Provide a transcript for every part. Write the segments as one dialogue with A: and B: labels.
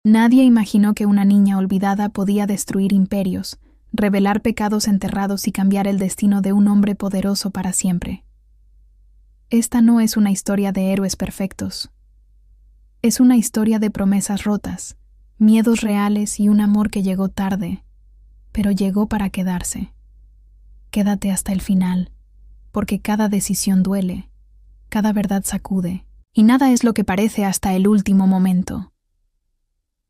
A: Nadie imaginó que una niña olvidada podía destruir imperios, revelar pecados enterrados y cambiar el destino de un hombre poderoso para siempre. Esta no es una historia de héroes perfectos. Es una historia de promesas rotas, miedos reales y un amor que llegó tarde, pero llegó para quedarse. Quédate hasta el final, porque cada decisión duele, cada verdad sacude, y nada es lo que parece hasta el último momento.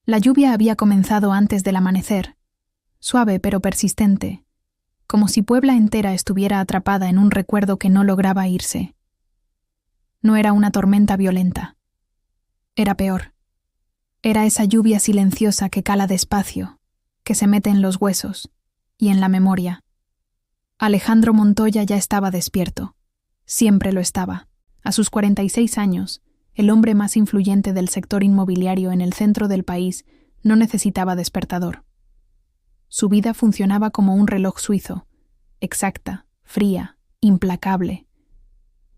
A: La lluvia había comenzado antes del amanecer, suave pero persistente, como si Puebla entera estuviera atrapada en un recuerdo que no lograba irse. No era una tormenta violenta. Era peor. Era esa lluvia silenciosa que cala despacio, que se mete en los huesos y en la memoria. Alejandro Montoya ya estaba despierto. Siempre lo estaba. A sus 46 años, el hombre más influyente del sector inmobiliario en el centro del país no necesitaba despertador. Su vida funcionaba como un reloj suizo, exacta, fría, implacable.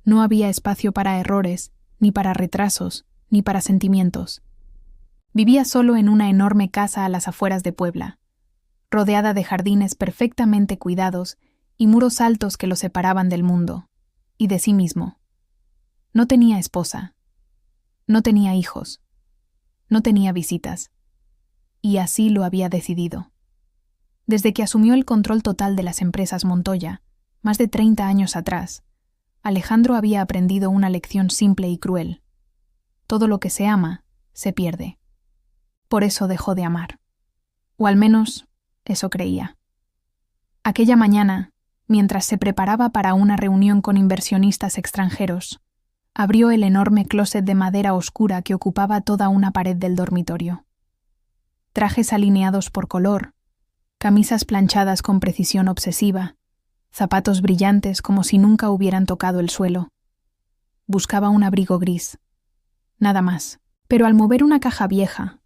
A: No había espacio para errores, ni para retrasos, ni para sentimientos. Vivía solo en una enorme casa a las afueras de Puebla, rodeada de jardines perfectamente cuidados y muros altos que lo separaban del mundo, y de sí mismo. No tenía esposa, no tenía hijos, no tenía visitas, y así lo había decidido. Desde que asumió el control total de las empresas Montoya, más de 30 años atrás, Alejandro había aprendido una lección simple y cruel. Todo lo que se ama, se pierde. Por eso dejó de amar. O al menos, eso creía. Aquella mañana, mientras se preparaba para una reunión con inversionistas extranjeros, abrió el enorme closet de madera oscura que ocupaba toda una pared del dormitorio. Trajes alineados por color, camisas planchadas con precisión obsesiva, zapatos brillantes como si nunca hubieran tocado el suelo. Buscaba un abrigo gris. Nada más. Pero al mover una caja vieja,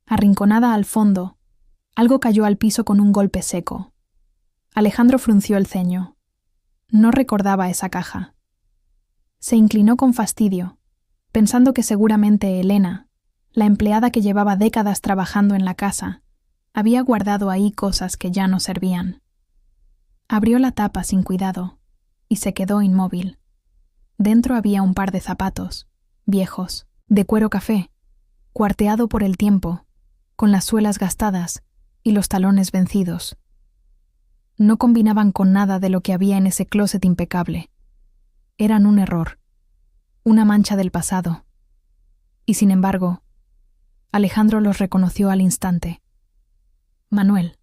A: arrinconada al fondo, algo cayó al piso con un golpe seco. Alejandro frunció el ceño. No recordaba esa caja. Se inclinó con fastidio, pensando que seguramente Elena, la empleada que llevaba décadas trabajando en la casa, había guardado ahí cosas que ya no servían. Abrió la tapa sin cuidado y se quedó inmóvil. Dentro había un par de zapatos, viejos, de cuero café, cuarteado por el tiempo, con las suelas gastadas y los talones vencidos. No combinaban con nada de lo que había en ese closet impecable. Eran un error, una mancha del pasado. Y sin embargo, Alejandro los reconoció al instante. Manuel.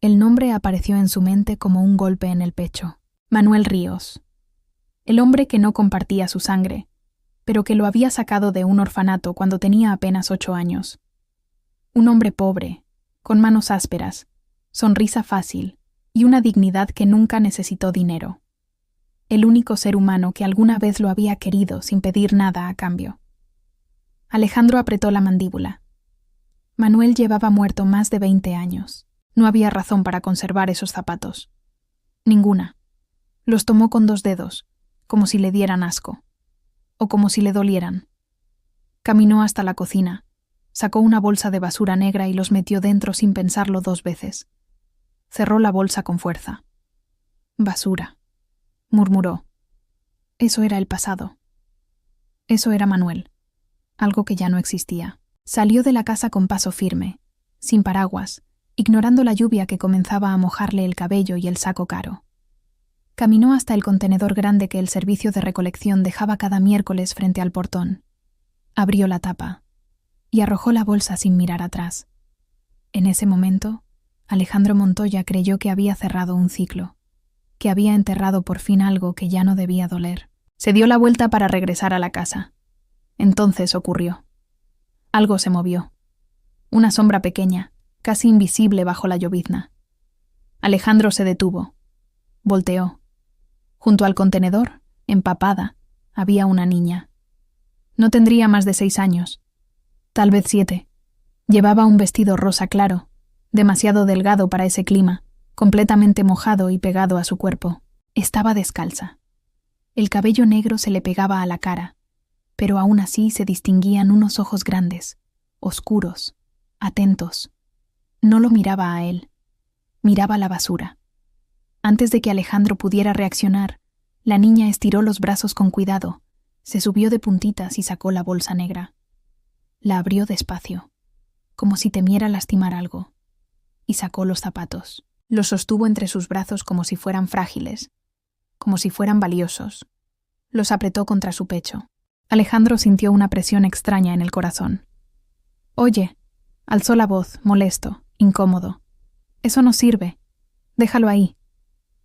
A: El nombre apareció en su mente como un golpe en el pecho. Manuel Ríos. El hombre que no compartía su sangre, pero que lo había sacado de un orfanato cuando tenía apenas 8 años. Un hombre pobre, con manos ásperas, sonrisa fácil y una dignidad que nunca necesitó dinero. El único ser humano que alguna vez lo había querido sin pedir nada a cambio. Alejandro apretó la mandíbula. Manuel llevaba muerto más de 20 años. No había razón para conservar esos zapatos. Ninguna. Los tomó con 2 dedos, como si le dieran asco. O como si le dolieran. Caminó hasta la cocina, sacó una bolsa de basura negra y los metió dentro sin pensarlo 2 veces. Cerró la bolsa con fuerza. Basura, murmuró. Eso era el pasado. Eso era Manuel, algo que ya no existía. Salió de la casa con paso firme, sin paraguas, ignorando la lluvia que comenzaba a mojarle el cabello y el saco caro. Caminó hasta el contenedor grande que el servicio de recolección dejaba cada miércoles frente al portón. Abrió la tapa y arrojó la bolsa sin mirar atrás. En ese momento, Alejandro Montoya creyó que había cerrado un ciclo, que había enterrado por fin algo que ya no debía doler. Se dio la vuelta para regresar a la casa. Entonces ocurrió. Algo se movió. Una sombra pequeña, casi invisible bajo la llovizna. Alejandro se detuvo. Volteó. Junto al contenedor, empapada, había una niña. No tendría más de 6 años. Tal vez 7. Llevaba un vestido rosa claro, demasiado delgado para ese clima, completamente mojado y pegado a su cuerpo. Estaba descalza. El cabello negro se le pegaba a la cara, pero aún así se distinguían unos ojos grandes, oscuros, atentos. No lo miraba a él, miraba la basura. Antes de que Alejandro pudiera reaccionar, la niña estiró los brazos con cuidado, se subió de puntitas y sacó la bolsa negra. La abrió despacio, como si temiera lastimar algo, y sacó los zapatos. Los sostuvo entre sus brazos como si fueran frágiles, como si fueran valiosos. Los apretó contra su pecho. Alejandro sintió una presión extraña en el corazón. «Oye», alzó la voz, molesto, incómodo. «Eso no sirve. Déjalo ahí».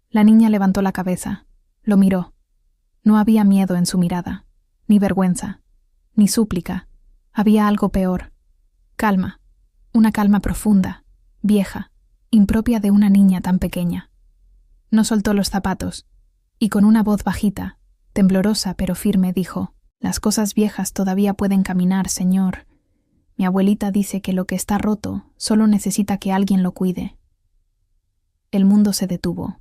A: La niña levantó la cabeza, lo miró. No había miedo en su mirada, ni vergüenza, ni súplica. Había algo peor. Calma, una calma profunda, vieja, impropia de una niña tan pequeña. No soltó los zapatos, y con una voz bajita, temblorosa pero firme, dijo: «Las cosas viejas todavía pueden caminar, señor. Mi abuelita dice que lo que está roto solo necesita que alguien lo cuide». El mundo se detuvo.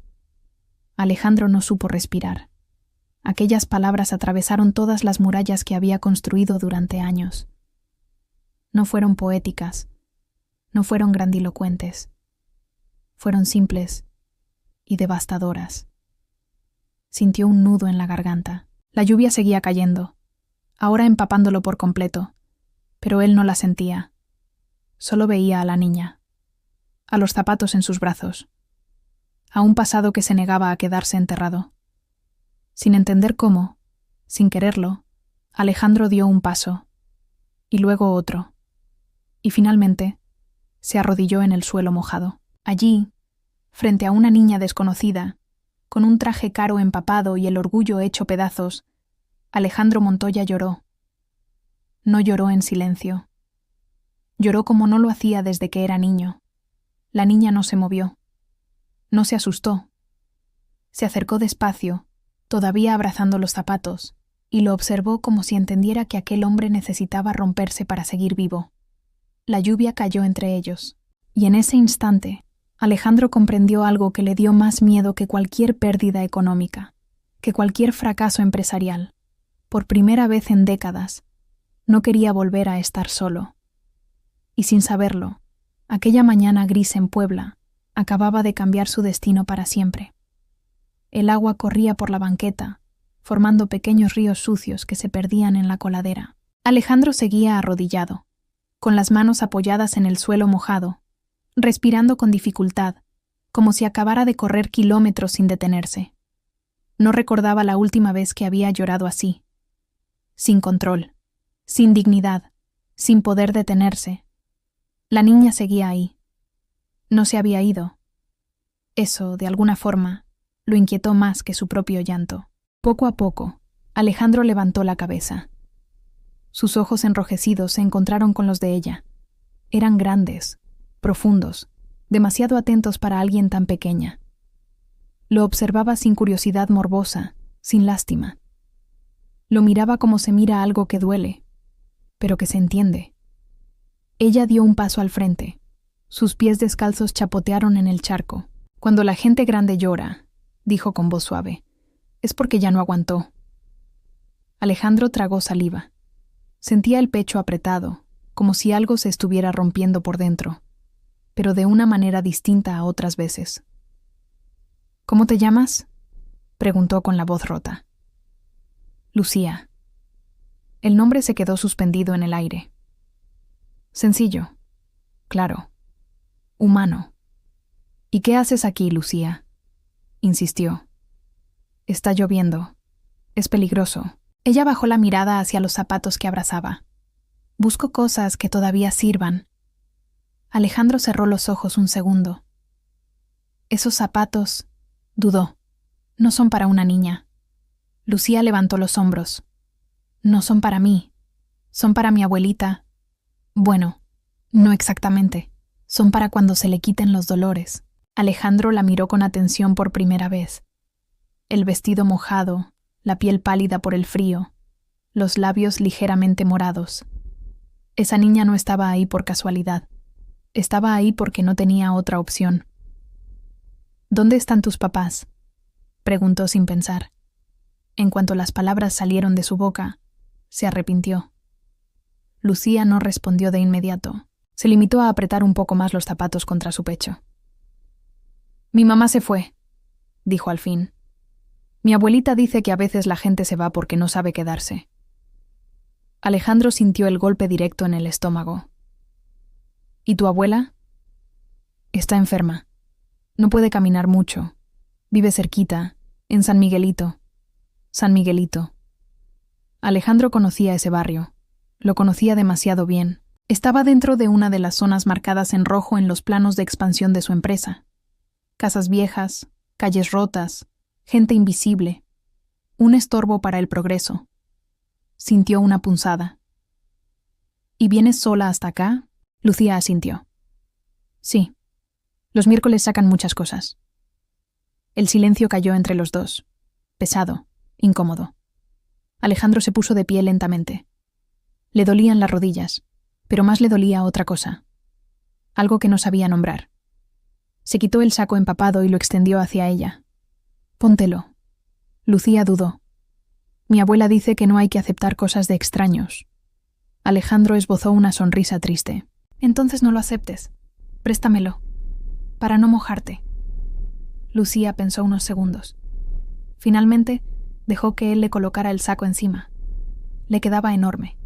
A: Alejandro no supo respirar. Aquellas palabras atravesaron todas las murallas que había construido durante años. No fueron poéticas, no fueron grandilocuentes. Fueron simples y devastadoras. Sintió un nudo en la garganta. La lluvia seguía cayendo, ahora empapándolo por completo, pero él no la sentía. Solo veía a la niña, a los zapatos en sus brazos, a un pasado que se negaba a quedarse enterrado. Sin entender cómo, sin quererlo, Alejandro dio un paso, y luego otro, y finalmente se arrodilló en el suelo mojado. Allí, frente a una niña desconocida, con un traje caro empapado y el orgullo hecho pedazos, Alejandro Montoya lloró. No lloró en silencio. Lloró como no lo hacía desde que era niño. La niña no se movió. No se asustó. Se acercó despacio, todavía abrazando los zapatos, y lo observó como si entendiera que aquel hombre necesitaba romperse para seguir vivo. La lluvia cayó entre ellos, y en ese instante Alejandro comprendió algo que le dio más miedo que cualquier pérdida económica, que cualquier fracaso empresarial. Por primera vez en décadas, no quería volver a estar solo. Y sin saberlo, aquella mañana gris en Puebla acababa de cambiar su destino para siempre. El agua corría por la banqueta, formando pequeños ríos sucios que se perdían en la coladera. Alejandro seguía arrodillado, con las manos apoyadas en el suelo mojado, respirando con dificultad, como si acabara de correr kilómetros sin detenerse. No recordaba la última vez que había llorado así. Sin control, sin dignidad, sin poder detenerse. La niña seguía ahí. No se había ido. Eso, de alguna forma, lo inquietó más que su propio llanto. Poco a poco, Alejandro levantó la cabeza. Sus ojos enrojecidos se encontraron con los de ella. Eran grandes, profundos, demasiado atentos para alguien tan pequeña. Lo observaba sin curiosidad morbosa, sin lástima. Lo miraba como se mira algo que duele, pero que se entiende. Ella dio un paso al frente. Sus pies descalzos chapotearon en el charco. «Cuando la gente grande llora», dijo con voz suave, «es porque ya no aguantó». Alejandro tragó saliva. Sentía el pecho apretado, como si algo se estuviera rompiendo por dentro, pero de una manera distinta a otras veces. «¿Cómo te llamas?», preguntó con la voz rota. «Lucía». El nombre se quedó suspendido en el aire. Sencillo, claro, humano. «¿Y qué haces aquí, Lucía?», insistió. «Está lloviendo. Es peligroso». Ella bajó la mirada hacia los zapatos que abrazaba. «Busco cosas que todavía sirvan». Alejandro cerró los ojos un segundo. «Esos zapatos», dudó, «no son para una niña». Lucía levantó los hombros. «No son para mí. Son para mi abuelita. Bueno, no exactamente. Son para cuando se le quiten los dolores». Alejandro la miró con atención por primera vez. El vestido mojado, la piel pálida por el frío, los labios ligeramente morados. Esa niña no estaba ahí por casualidad. Estaba ahí porque no tenía otra opción. «¿Dónde están tus papás?», preguntó sin pensar. En cuanto las palabras salieron de su boca, se arrepintió. Lucía no respondió de inmediato. Se limitó a apretar un poco más los zapatos contra su pecho. Mi mamá se fue, dijo al fin. Mi abuelita dice que a veces la gente se va porque no sabe quedarse. Alejandro sintió el golpe directo en el estómago. ¿Y tu abuela? Está enferma. No puede caminar mucho. Vive cerquita, en San Miguelito. San Miguelito. Alejandro conocía ese barrio. Lo conocía demasiado bien. Estaba dentro de una de las zonas marcadas en rojo en los planos de expansión de su empresa. Casas viejas, calles rotas, gente invisible. Un estorbo para el progreso. Sintió una punzada. ¿Y vienes sola hasta acá? Lucía asintió. Sí. Los miércoles sacan muchas cosas. El silencio cayó entre los dos. Pesado, incómodo. Alejandro se puso de pie lentamente. Le dolían las rodillas, pero más le dolía otra cosa. Algo que no sabía nombrar. Se quitó el saco empapado y lo extendió hacia ella. Póntelo. Lucía dudó. Mi abuela dice que no hay que aceptar cosas de extraños. Alejandro esbozó una sonrisa triste. Entonces no lo aceptes. Préstamelo. Para no mojarte. Lucía pensó unos segundos. Finalmente, dejó que él le colocara el saco encima. Le quedaba enorme.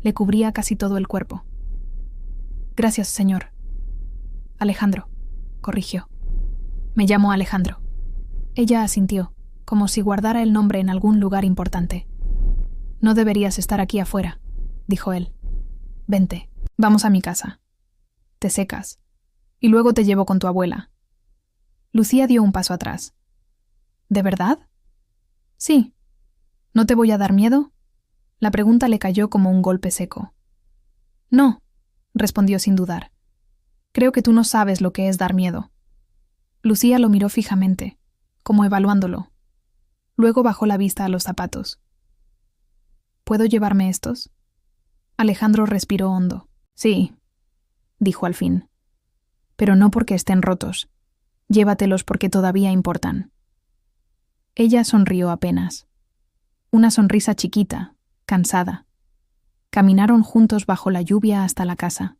A: Le cubría casi todo el cuerpo. Gracias, señor. Alejandro, corrigió. Me llamo Alejandro. Ella asintió, como si guardara el nombre en algún lugar importante. No deberías estar aquí afuera, dijo él. Vente, vamos a mi casa. Te secas. Y luego te llevo con tu abuela. Lucía dio un paso atrás. ¿De verdad? Sí. ¿No te voy a dar miedo? La pregunta le cayó como un golpe seco. No, respondió sin dudar. Creo que tú no sabes lo que es dar miedo. Lucía lo miró fijamente, como evaluándolo. Luego bajó la vista a los zapatos. ¿Puedo llevarme estos? Alejandro respiró hondo. Sí, dijo al fin. Pero no porque estén rotos. Llévatelos porque todavía importan. Ella sonrió apenas. Una sonrisa chiquita, cansada. Caminaron juntos bajo la lluvia hasta la casa.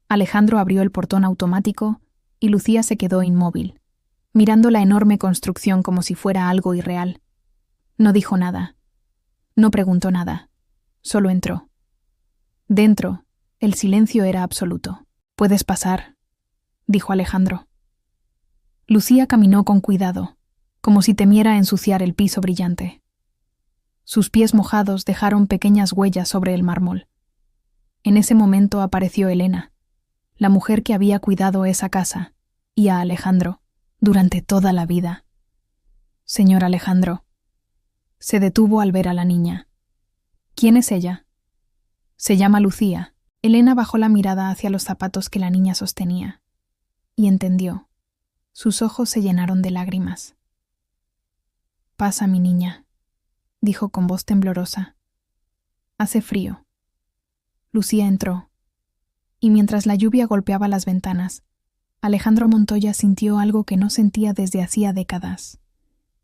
A: Alejandro abrió el portón automático y Lucía se quedó inmóvil, mirando la enorme construcción como si fuera algo irreal. No dijo nada. No preguntó nada. Solo entró. Dentro, el silencio era absoluto. «Puedes pasar», dijo Alejandro. Lucía caminó con cuidado, como si temiera ensuciar el piso brillante. Sus pies mojados dejaron pequeñas huellas sobre el mármol. En ese momento apareció Elena, la mujer que había cuidado esa casa, y a Alejandro, durante toda la vida. «Señor Alejandro». Se detuvo al ver a la niña. «¿Quién es ella?» «Se llama Lucía». Elena bajó la mirada hacia los zapatos que la niña sostenía. Y entendió. Sus ojos se llenaron de lágrimas. «Pasa, mi niña», dijo con voz temblorosa. «Hace frío». Lucía entró. Y mientras la lluvia golpeaba las ventanas, Alejandro Montoya sintió algo que no sentía desde hacía décadas.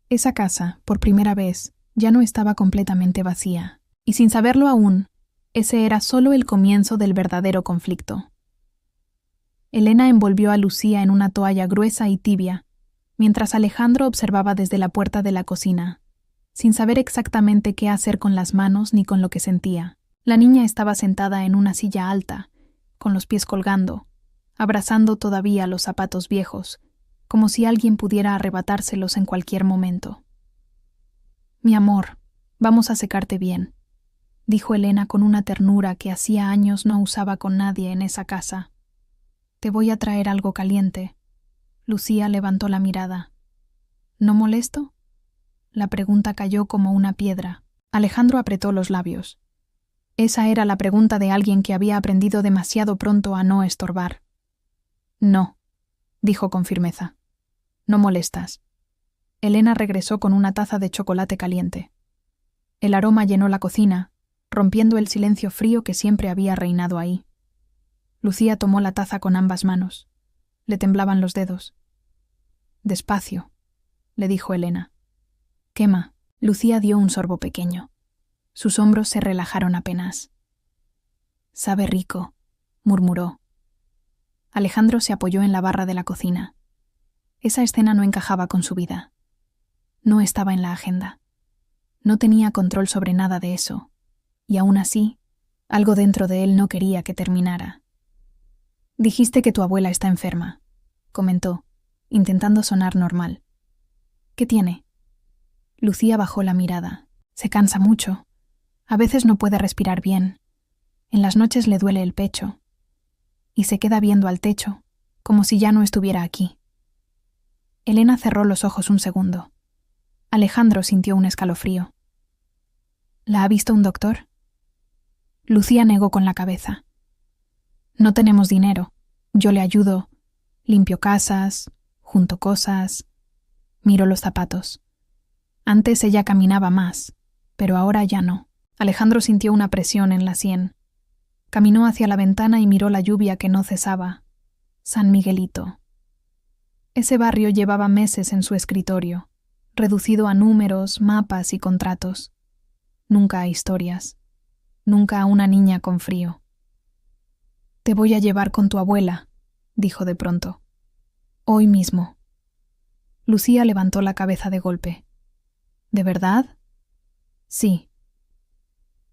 A: Esa casa, por primera vez, ya no estaba completamente vacía. Y sin saberlo aún, ese era solo el comienzo del verdadero conflicto. Elena envolvió a Lucía en una toalla gruesa y tibia, mientras Alejandro observaba desde la puerta de la cocina, sin saber exactamente qué hacer con las manos ni con lo que sentía. La niña estaba sentada en una silla alta, con los pies colgando, abrazando todavía los zapatos viejos, como si alguien pudiera arrebatárselos en cualquier momento. «Mi amor, vamos a secarte bien», dijo Elena con una ternura que hacía años no usaba con nadie en esa casa. «Te voy a traer algo caliente». Lucía levantó la mirada. «¿No molesto?» La pregunta cayó como una piedra. Alejandro apretó los labios. Esa era la pregunta de alguien que había aprendido demasiado pronto a no estorbar. «No», dijo con firmeza. «No molestas». Elena regresó con una taza de chocolate caliente. El aroma llenó la cocina, rompiendo el silencio frío que siempre había reinado ahí. Lucía tomó la taza con ambas manos. Le temblaban los dedos. «Despacio», le dijo Elena. «Quema». Lucía dio un sorbo pequeño. Sus hombros se relajaron apenas. «Sabe rico», murmuró. Alejandro se apoyó en la barra de la cocina. Esa escena no encajaba con su vida. No estaba en la agenda. No tenía control sobre nada de eso, y aún así, algo dentro de él no quería que terminara. «Dijiste que tu abuela está enferma», comentó, intentando sonar normal. «¿Qué tiene?» Lucía bajó la mirada. «Se cansa mucho. A veces no puede respirar bien. En las noches le duele el pecho. Y se queda viendo al techo, como si ya no estuviera aquí». Elena cerró los ojos un segundo. Alejandro sintió un escalofrío. «¿La ha visto un doctor?» Lucía negó con la cabeza. «No tenemos dinero. Yo le ayudo. Limpio casas, junto cosas». Miró los zapatos. Antes ella caminaba más, pero ahora ya no. Alejandro sintió una presión en la sien. Caminó hacia la ventana y miró la lluvia que no cesaba. San Miguelito. Ese barrio llevaba meses en su escritorio, reducido a números, mapas y contratos. Nunca a historias. Nunca a una niña con frío. «Te voy a llevar con tu abuela», dijo de pronto. «Hoy mismo». Lucía levantó la cabeza de golpe. «¿De verdad?» «Sí».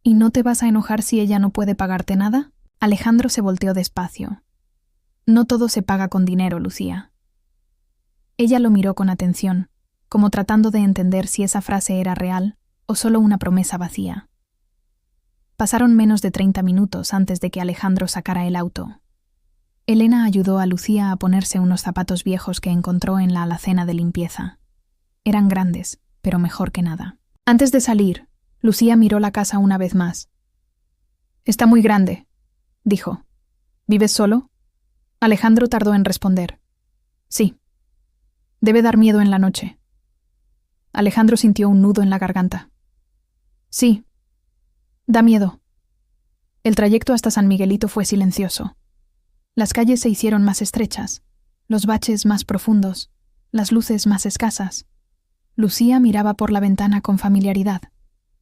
A: «¿Y no te vas a enojar si ella no puede pagarte nada?» Alejandro se volteó despacio. «No todo se paga con dinero, Lucía». Ella lo miró con atención, como tratando de entender si esa frase era real o solo una promesa vacía. Pasaron menos de 30 minutos antes de que Alejandro sacara el auto. Elena ayudó a Lucía a ponerse unos zapatos viejos que encontró en la alacena de limpieza. Eran grandes, pero mejor que nada. Antes de salir, Lucía miró la casa una vez más. «Está muy grande», dijo. «¿Vives solo?» Alejandro tardó en responder. «Sí». «Debe dar miedo en la noche». Alejandro sintió un nudo en la garganta. «Sí. Da miedo». El trayecto hasta San Miguelito fue silencioso. Las calles se hicieron más estrechas, los baches más profundos, las luces más escasas. Lucía miraba por la ventana con familiaridad.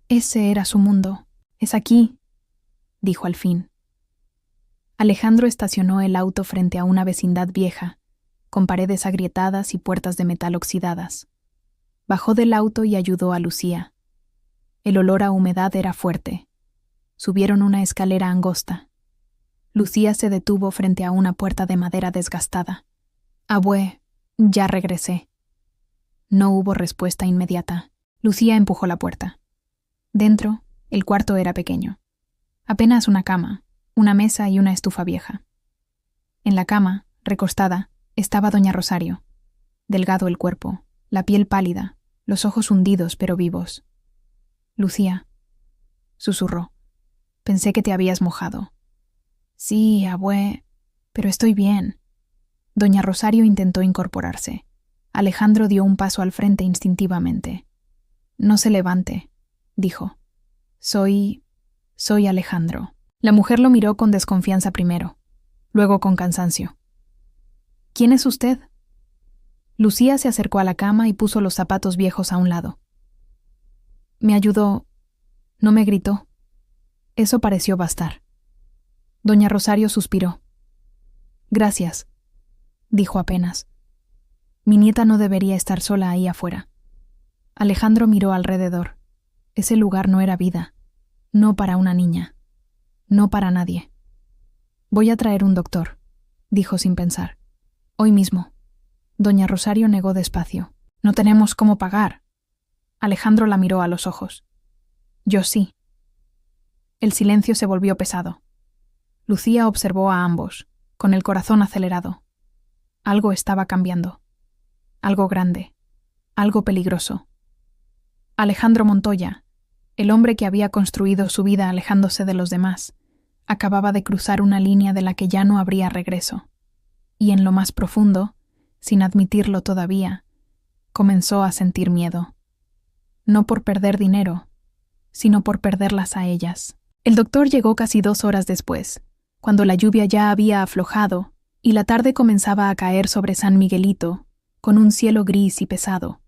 A: Ese era su mundo. «Es aquí», dijo al fin. Alejandro estacionó el auto frente a una vecindad vieja, con paredes agrietadas y puertas de metal oxidadas. Bajó del auto y ayudó a Lucía. El olor a humedad era fuerte. Subieron una escalera angosta. Lucía se detuvo frente a una puerta de madera desgastada. «Abue, ya regresé». No hubo respuesta inmediata. Lucía empujó la puerta. Dentro, el cuarto era pequeño. Apenas una cama, una mesa y una estufa vieja. En la cama, recostada, estaba doña Rosario. Delgado el cuerpo, la piel pálida, los ojos hundidos pero vivos. «Lucía», susurró. «Pensé que te habías mojado». «Sí, abue, pero estoy bien». Doña Rosario intentó incorporarse. Alejandro dio un paso al frente instintivamente. «No se levante», dijo. Soy Alejandro». La mujer lo miró con desconfianza primero, luego con cansancio. «¿Quién es usted?» Lucía se acercó a la cama y puso los zapatos viejos a un lado. «Me ayudó. No me gritó». Eso pareció bastar. Doña Rosario suspiró. «Gracias», dijo apenas. «Mi nieta no debería estar sola ahí afuera». Alejandro miró alrededor. Ese lugar no era vida. No para una niña. No para nadie. «Voy a traer un doctor», dijo sin pensar. «Hoy mismo». Doña Rosario negó despacio. «No tenemos cómo pagar». Alejandro la miró a los ojos. «Yo sí». El silencio se volvió pesado. Lucía observó a ambos, con el corazón acelerado. Algo estaba cambiando. Algo grande. Algo peligroso. Alejandro Montoya, el hombre que había construido su vida alejándose de los demás, acababa de cruzar una línea de la que ya no habría regreso. Y en lo más profundo, sin admitirlo todavía, comenzó a sentir miedo. No por perder dinero, sino por perderlas a ellas. El doctor llegó casi 2 horas después, cuando la lluvia ya había aflojado y la tarde comenzaba a caer sobre San Miguelito, con un cielo gris y pesado.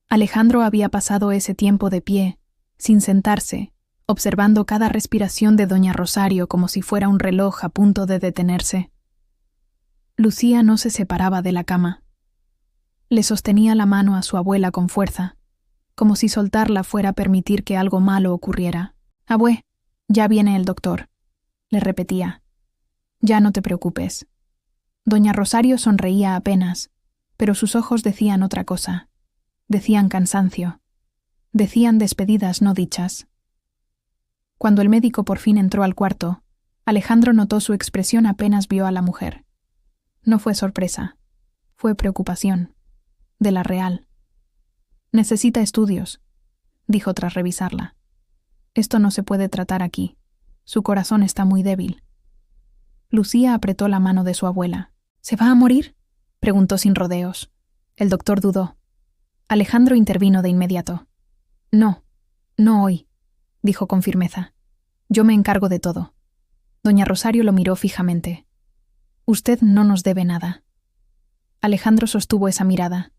A: Alejandro había pasado ese tiempo de pie, sin sentarse, observando cada respiración de doña Rosario como si fuera un reloj a punto de detenerse. Lucía no se separaba de la cama. Le sostenía la mano a su abuela con fuerza, como si soltarla fuera a permitir que algo malo ocurriera. «Abue, ya viene el doctor», le repetía. «Ya no te preocupes». Doña Rosario sonreía apenas, pero sus ojos decían otra cosa. Decían cansancio. Decían despedidas no dichas. Cuando el médico por fin entró al cuarto, Alejandro notó su expresión apenas vio a la mujer. No fue sorpresa, fue preocupación. De la real. «Necesita estudios», dijo tras revisarla. «Esto no se puede tratar aquí. Su corazón está muy débil». Lucía apretó la mano de su abuela. «¿Se va a morir?», preguntó sin rodeos. El doctor dudó. Alejandro intervino de inmediato. «No, no hoy», dijo con firmeza. «Yo me encargo de todo». Doña Rosario lo miró fijamente. «Usted no nos debe nada». Alejandro sostuvo esa mirada.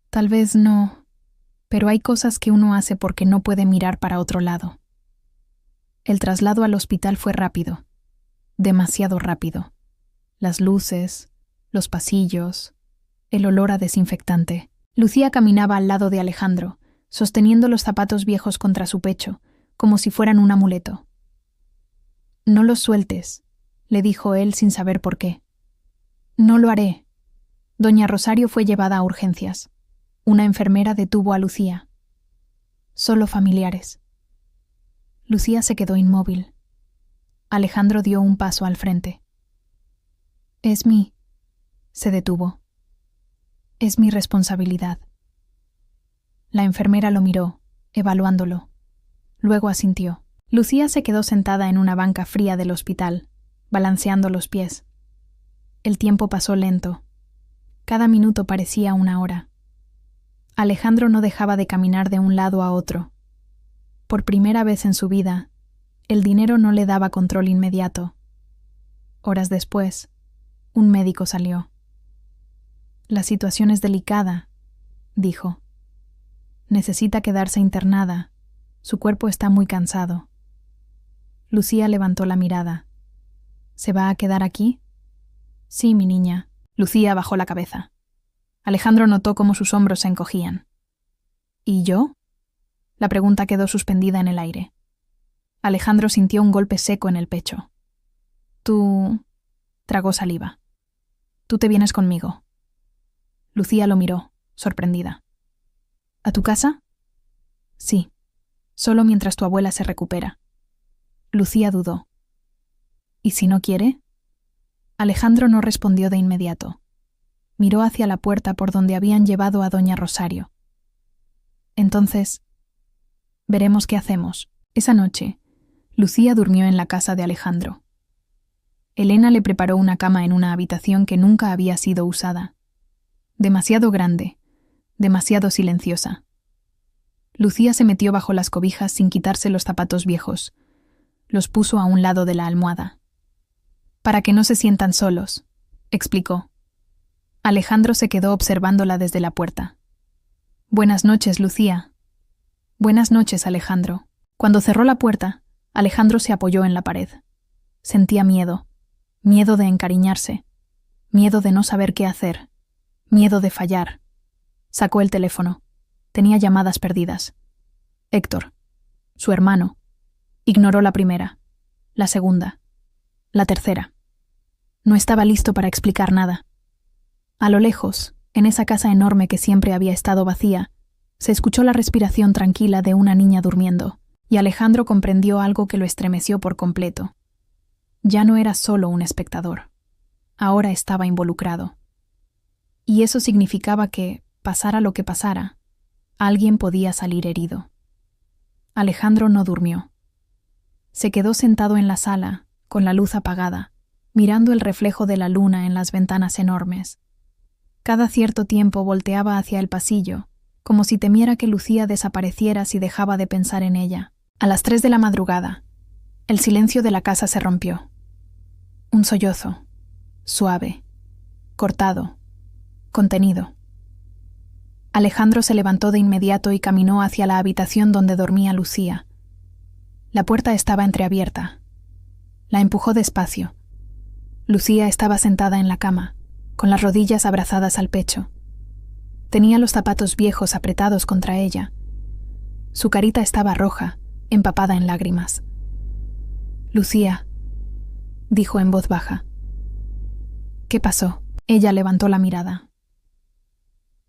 A: «Tal vez no, pero hay cosas que uno hace porque no puede mirar para otro lado». El traslado al hospital fue rápido, demasiado rápido. Las luces, los pasillos, el olor a desinfectante. Lucía caminaba al lado de Alejandro, sosteniendo los zapatos viejos contra su pecho, como si fueran un amuleto. «No los sueltes», le dijo él sin saber por qué. «No lo haré». Doña Rosario fue llevada a urgencias. Una enfermera detuvo a Lucía. «Solo familiares». Lucía se quedó inmóvil. Alejandro dio un paso al frente. «Es mi...» Se detuvo. «Es mi responsabilidad». La enfermera lo miró, evaluándolo. Luego asintió. Lucía se quedó sentada en una banca fría del hospital, balanceando los pies. El tiempo pasó lento. Cada minuto parecía una hora. Alejandro no dejaba de caminar de un lado a otro. Por primera vez en su vida, el dinero no le daba control inmediato. Horas después, un médico salió. «La situación es delicada», dijo. «Necesita quedarse internada. Su cuerpo está muy cansado». Lucía levantó la mirada. «¿Se va a quedar aquí?» «Sí, mi niña». Lucía bajó la cabeza. Alejandro notó cómo sus hombros se encogían. «¿Y yo?». La pregunta quedó suspendida en el aire. Alejandro sintió un golpe seco en el pecho. «Tú...». Tragó saliva. «Tú te vienes conmigo». Lucía lo miró, sorprendida. «¿A tu casa?». «Sí, solo mientras tu abuela se recupera». Lucía dudó. «¿Y si no quiere?». Alejandro no respondió de inmediato. Miró hacia la puerta por donde habían llevado a doña Rosario. «Entonces, veremos qué hacemos». Esa noche, Lucía durmió en la casa de Alejandro. Elena le preparó una cama en una habitación que nunca había sido usada. Demasiado grande, demasiado silenciosa. Lucía se metió bajo las cobijas sin quitarse los zapatos viejos. Los puso a un lado de la almohada. «Para que no se sientan solos», explicó. Alejandro se quedó observándola desde la puerta. «Buenas noches, Lucía». «Buenas noches, Alejandro». Cuando cerró la puerta, Alejandro se apoyó en la pared. Sentía miedo. Miedo de encariñarse. Miedo de no saber qué hacer. Miedo de fallar. Sacó el teléfono. Tenía llamadas perdidas. Héctor. Su hermano. Ignoró la primera. La segunda. La tercera. No estaba listo para explicar nada. A lo lejos, en esa casa enorme que siempre había estado vacía, se escuchó la respiración tranquila de una niña durmiendo, y Alejandro comprendió algo que lo estremeció por completo. Ya no era solo un espectador. Ahora estaba involucrado. Y eso significaba que, pasara lo que pasara, alguien podía salir herido. Alejandro no durmió. Se quedó sentado en la sala, con la luz apagada, mirando el reflejo de la luna en las ventanas enormes. Cada cierto tiempo volteaba hacia el pasillo, como si temiera que Lucía desapareciera si dejaba de pensar en ella. A las 3 de la madrugada, el silencio de la casa se rompió. Un sollozo, suave, cortado, contenido. Alejandro se levantó de inmediato y caminó hacia la habitación donde dormía Lucía. La puerta estaba entreabierta. La empujó despacio. Lucía estaba sentada en la cama, con las rodillas abrazadas al pecho. Tenía los zapatos viejos apretados contra ella. Su carita estaba roja, empapada en lágrimas. «Lucía», dijo en voz baja. «¿Qué pasó?» Ella levantó la mirada.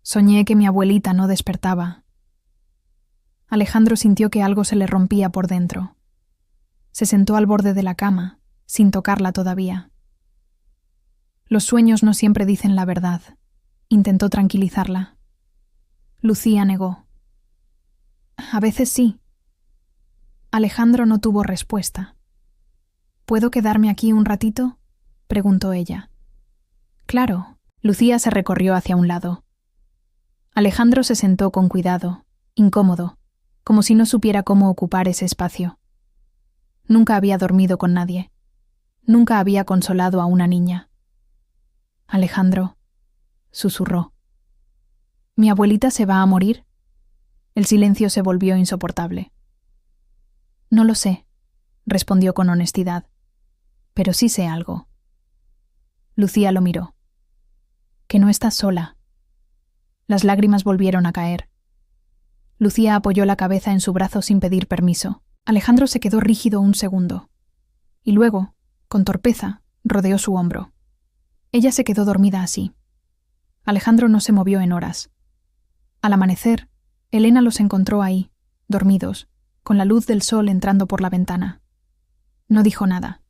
A: «Soñé que mi abuelita no despertaba». Alejandro sintió que algo se le rompía por dentro. Se sentó al borde de la cama, sin tocarla todavía. «Los sueños no siempre dicen la verdad», intentó tranquilizarla. Lucía negó. «A veces sí». Alejandro no tuvo respuesta. «¿Puedo quedarme aquí un ratito?», preguntó ella. «Claro». Lucía se recorrió hacia un lado. Alejandro se sentó con cuidado, incómodo, como si no supiera cómo ocupar ese espacio. Nunca había dormido con nadie. Nunca había consolado a una niña. «Alejandro», susurró. «¿Mi abuelita se va a morir?». El silencio se volvió insoportable. «No lo sé», respondió con honestidad, «pero sí sé algo». Lucía lo miró. «Que no estás sola». Las lágrimas volvieron a caer. Lucía apoyó la cabeza en su brazo sin pedir permiso. Alejandro se quedó rígido un segundo. Y luego, con torpeza, rodeó su hombro. Ella se quedó dormida así. Alejandro no se movió en horas. Al amanecer, Elena los encontró ahí, dormidos, con la luz del sol entrando por la ventana. No dijo nada.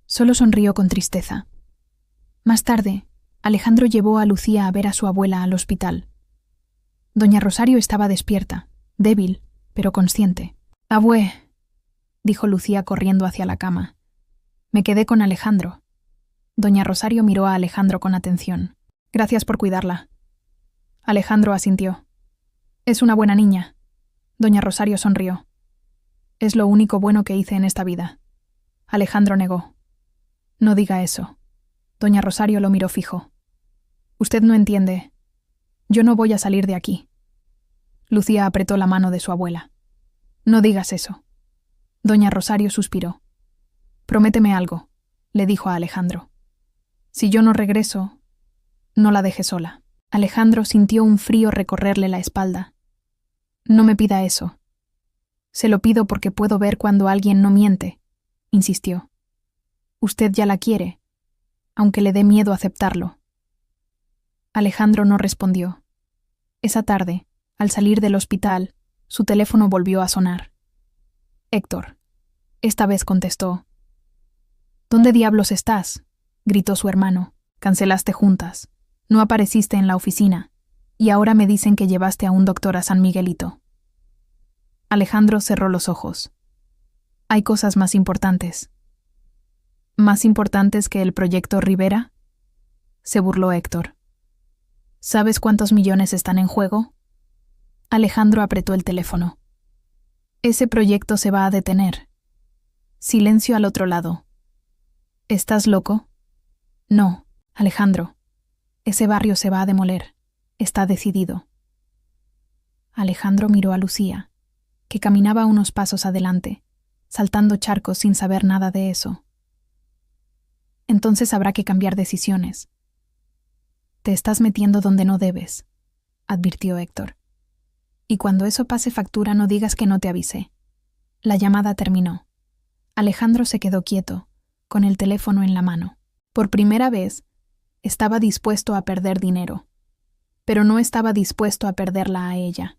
A: Solo sonrió con tristeza. Más tarde, Alejandro llevó a Lucía a ver a su abuela al hospital. Doña Rosario estaba despierta, débil, pero consciente. «Abue», dijo Lucía corriendo hacia la cama. «Me quedé con Alejandro». Doña Rosario miró a Alejandro con atención. «Gracias por cuidarla». Alejandro asintió. «Es una buena niña». Doña Rosario sonrió. «Es lo único bueno que hice en esta vida». Alejandro negó. «No diga eso». Doña Rosario lo miró fijo. «Usted no entiende. Yo no voy a salir de aquí». Lucía apretó la mano de su abuela. «No digas eso». Doña Rosario suspiró. «Prométeme algo», le dijo a Alejandro. «Si yo no regreso, no la deje sola». Alejandro sintió un frío recorrerle la espalda. «No me pida eso». «Se lo pido porque puedo ver cuando alguien no miente», insistió. «Usted ya la quiere, aunque le dé miedo aceptarlo». Alejandro no respondió. Esa tarde, al salir del hospital, su teléfono volvió a sonar. Héctor. Esta vez contestó. «¿Dónde diablos estás?», gritó su hermano. «Cancelaste juntas. No apareciste en la oficina. Y ahora me dicen que llevaste a un doctor a San Miguelito». Alejandro cerró los ojos. «Hay cosas más importantes». «¿Más importantes que el proyecto Rivera?», se burló Héctor. «¿Sabes cuántos millones están en juego?». Alejandro apretó el teléfono. «Ese proyecto se va a detener». Silencio al otro lado. «¿Estás loco?». «No, Alejandro. Ese barrio se va a demoler. Está decidido». Alejandro miró a Lucía, que caminaba unos pasos adelante, saltando charcos sin saber nada de eso. «Entonces habrá que cambiar decisiones». «Te estás metiendo donde no debes», advirtió Héctor. «Y cuando eso pase factura no digas que no te avisé». La llamada terminó. Alejandro se quedó quieto, con el teléfono en la mano. Por primera vez, estaba dispuesto a perder dinero, pero no estaba dispuesto a perderla a ella.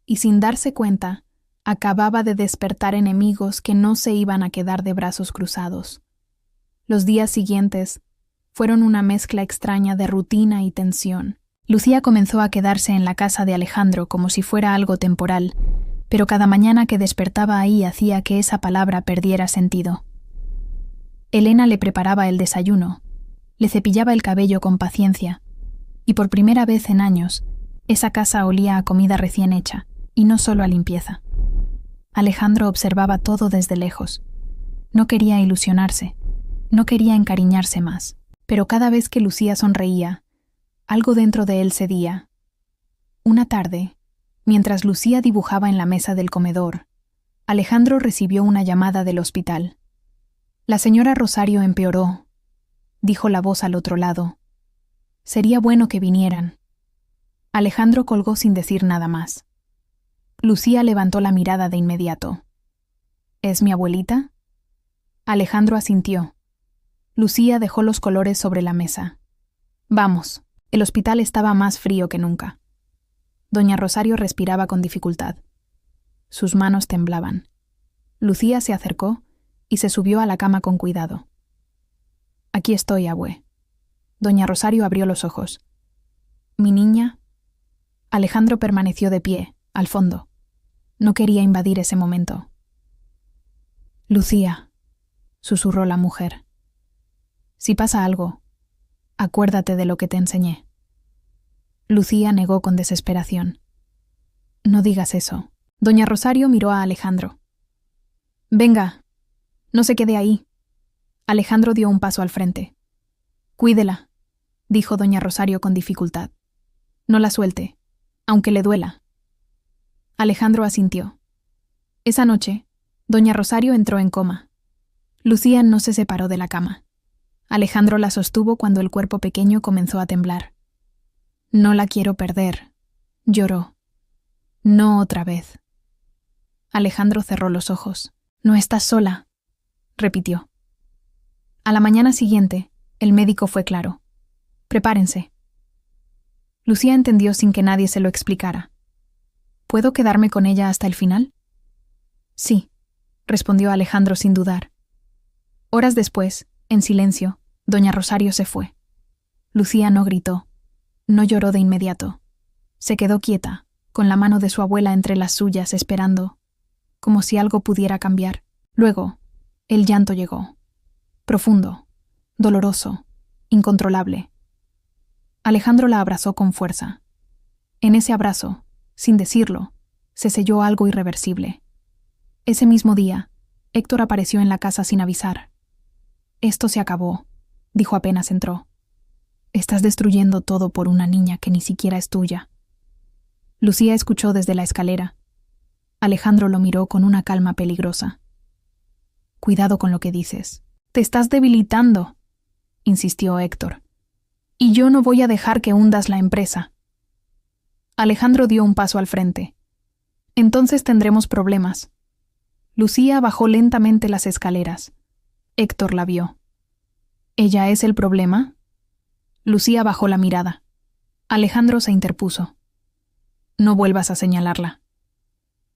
A: Y sin darse cuenta, acababa de despertar enemigos que no se iban a quedar de brazos cruzados. Los días siguientes fueron una mezcla extraña de rutina y tensión. Lucía comenzó a quedarse en la casa de Alejandro como si fuera algo temporal, pero cada mañana que despertaba ahí hacía que esa palabra perdiera sentido. Elena le preparaba el desayuno, le cepillaba el cabello con paciencia, y por primera vez en años, esa casa olía a comida recién hecha, y no solo a limpieza. Alejandro observaba todo desde lejos. No quería ilusionarse, no quería encariñarse más, pero cada vez que Lucía sonreía, algo dentro de él cedía. Una tarde, mientras Lucía dibujaba en la mesa del comedor, Alejandro recibió una llamada del hospital. «La señora Rosario empeoró», dijo la voz al otro lado. Sería bueno que vinieran. Alejandro colgó sin decir nada más. Lucía levantó la mirada de inmediato. ¿Es mi abuelita? Alejandro asintió. Lucía dejó los colores sobre la mesa. Vamos, el hospital estaba más frío que nunca. Doña Rosario respiraba con dificultad. Sus manos temblaban. Lucía se acercó y se subió a la cama con cuidado. Aquí estoy, abue. Doña Rosario abrió los ojos. ¿Mi niña? Alejandro permaneció de pie, al fondo. No quería invadir ese momento. Lucía, susurró la mujer. Si pasa algo, acuérdate de lo que te enseñé. Lucía negó con desesperación. No digas eso. Doña Rosario miró a Alejandro. Venga, no se quede ahí. Alejandro dio un paso al frente. Cuídela, dijo doña Rosario con dificultad. No la suelte, aunque le duela. Alejandro asintió. Esa noche, doña Rosario entró en coma. Lucía no se separó de la cama. Alejandro la sostuvo cuando el cuerpo pequeño comenzó a temblar. No la quiero perder, lloró. No otra vez. Alejandro cerró los ojos. No estás sola, repitió. A la mañana siguiente, el médico fue claro. Prepárense. Lucía entendió sin que nadie se lo explicara. ¿Puedo quedarme con ella hasta el final? Sí, respondió Alejandro sin dudar. Horas después, en silencio, doña Rosario se fue. Lucía no gritó, no lloró de inmediato. Se quedó quieta, con la mano de su abuela entre las suyas, esperando, como si algo pudiera cambiar. Luego, el llanto llegó. Profundo, doloroso, incontrolable. Alejandro la abrazó con fuerza. En ese abrazo, sin decirlo, se selló algo irreversible. Ese mismo día, Héctor apareció en la casa sin avisar. Esto se acabó, dijo apenas entró. Estás destruyendo todo por una niña que ni siquiera es tuya. Lucía escuchó desde la escalera. Alejandro lo miró con una calma peligrosa. Cuidado con lo que dices. Te estás debilitando, insistió Héctor. Y yo no voy a dejar que hundas la empresa. Alejandro dio un paso al frente. Entonces tendremos problemas. Lucía bajó lentamente las escaleras. Héctor la vio. ¿Ella es el problema? Lucía bajó la mirada. Alejandro se interpuso. No vuelvas a señalarla.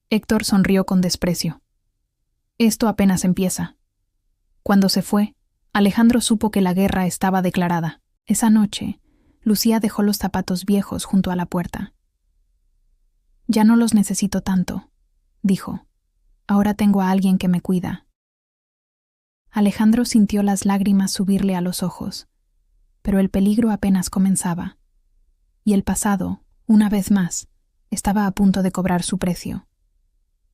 A: Héctor sonrió con desprecio. Esto apenas empieza. Cuando se fue, Alejandro supo que la guerra estaba declarada. Esa noche, Lucía dejó los zapatos viejos junto a la puerta. Ya no los necesito tanto, dijo. Ahora tengo a alguien que me cuida. Alejandro sintió las lágrimas subirle a los ojos, pero el peligro apenas comenzaba. Y el pasado, una vez más, estaba a punto de cobrar su precio.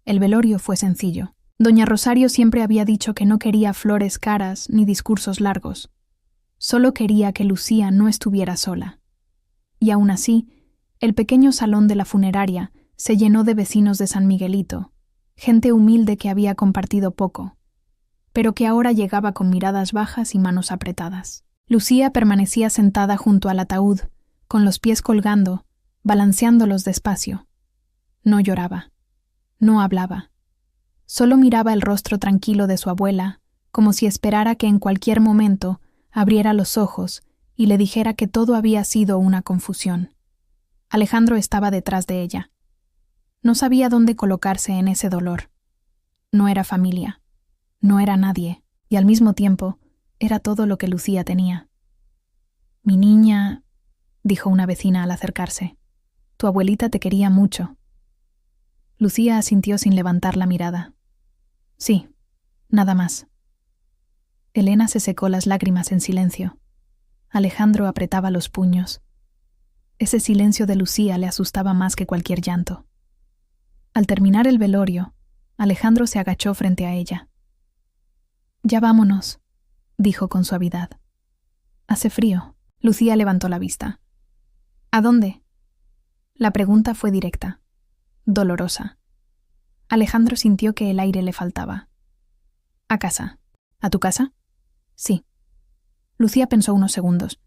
A: El velorio fue sencillo. Doña Rosario siempre había dicho que no quería flores caras ni discursos largos. Solo quería que Lucía no estuviera sola. Y aún así, el pequeño salón de la funeraria se llenó de vecinos de San Miguelito, gente humilde que había compartido poco, pero que ahora llegaba con miradas bajas y manos apretadas. Lucía permanecía sentada junto al ataúd, con los pies colgando, balanceándolos despacio. No lloraba, no hablaba. Solo miraba el rostro tranquilo de su abuela, como si esperara que en cualquier momento abriera los ojos y le dijera que todo había sido una confusión. Alejandro estaba detrás de ella. No sabía dónde colocarse en ese dolor. No era familia, no era nadie, y al mismo tiempo era todo lo que Lucía tenía. «Mi niña», dijo una vecina al acercarse, «tu abuelita te quería mucho». Lucía asintió sin levantar la mirada. «Sí, nada más». Elena se secó las lágrimas en silencio. Alejandro apretaba los puños. Ese silencio de Lucía le asustaba más que cualquier llanto. Al terminar el velorio, Alejandro se agachó frente a ella. «Ya vámonos», dijo con suavidad. «Hace frío». Lucía levantó la vista. «¿A dónde?» La pregunta fue directa, dolorosa. Alejandro sintió que el aire le faltaba. «A casa». «¿A tu casa?» «Sí». Lucía pensó unos segundos.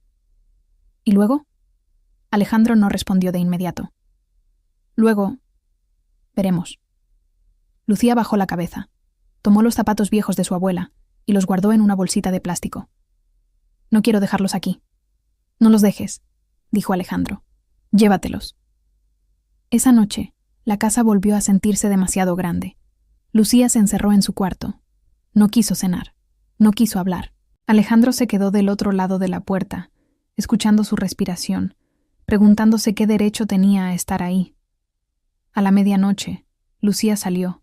A: ¿Y luego? Alejandro no respondió de inmediato. Luego, veremos. Lucía bajó la cabeza, tomó los zapatos viejos de su abuela y los guardó en una bolsita de plástico. No quiero dejarlos aquí. No los dejes, dijo Alejandro. Llévatelos. Esa noche, la casa volvió a sentirse demasiado grande. Lucía se encerró en su cuarto. No quiso cenar. No quiso hablar. Alejandro se quedó del otro lado de la puerta, escuchando su respiración, preguntándose qué derecho tenía a estar ahí. A la medianoche, Lucía salió.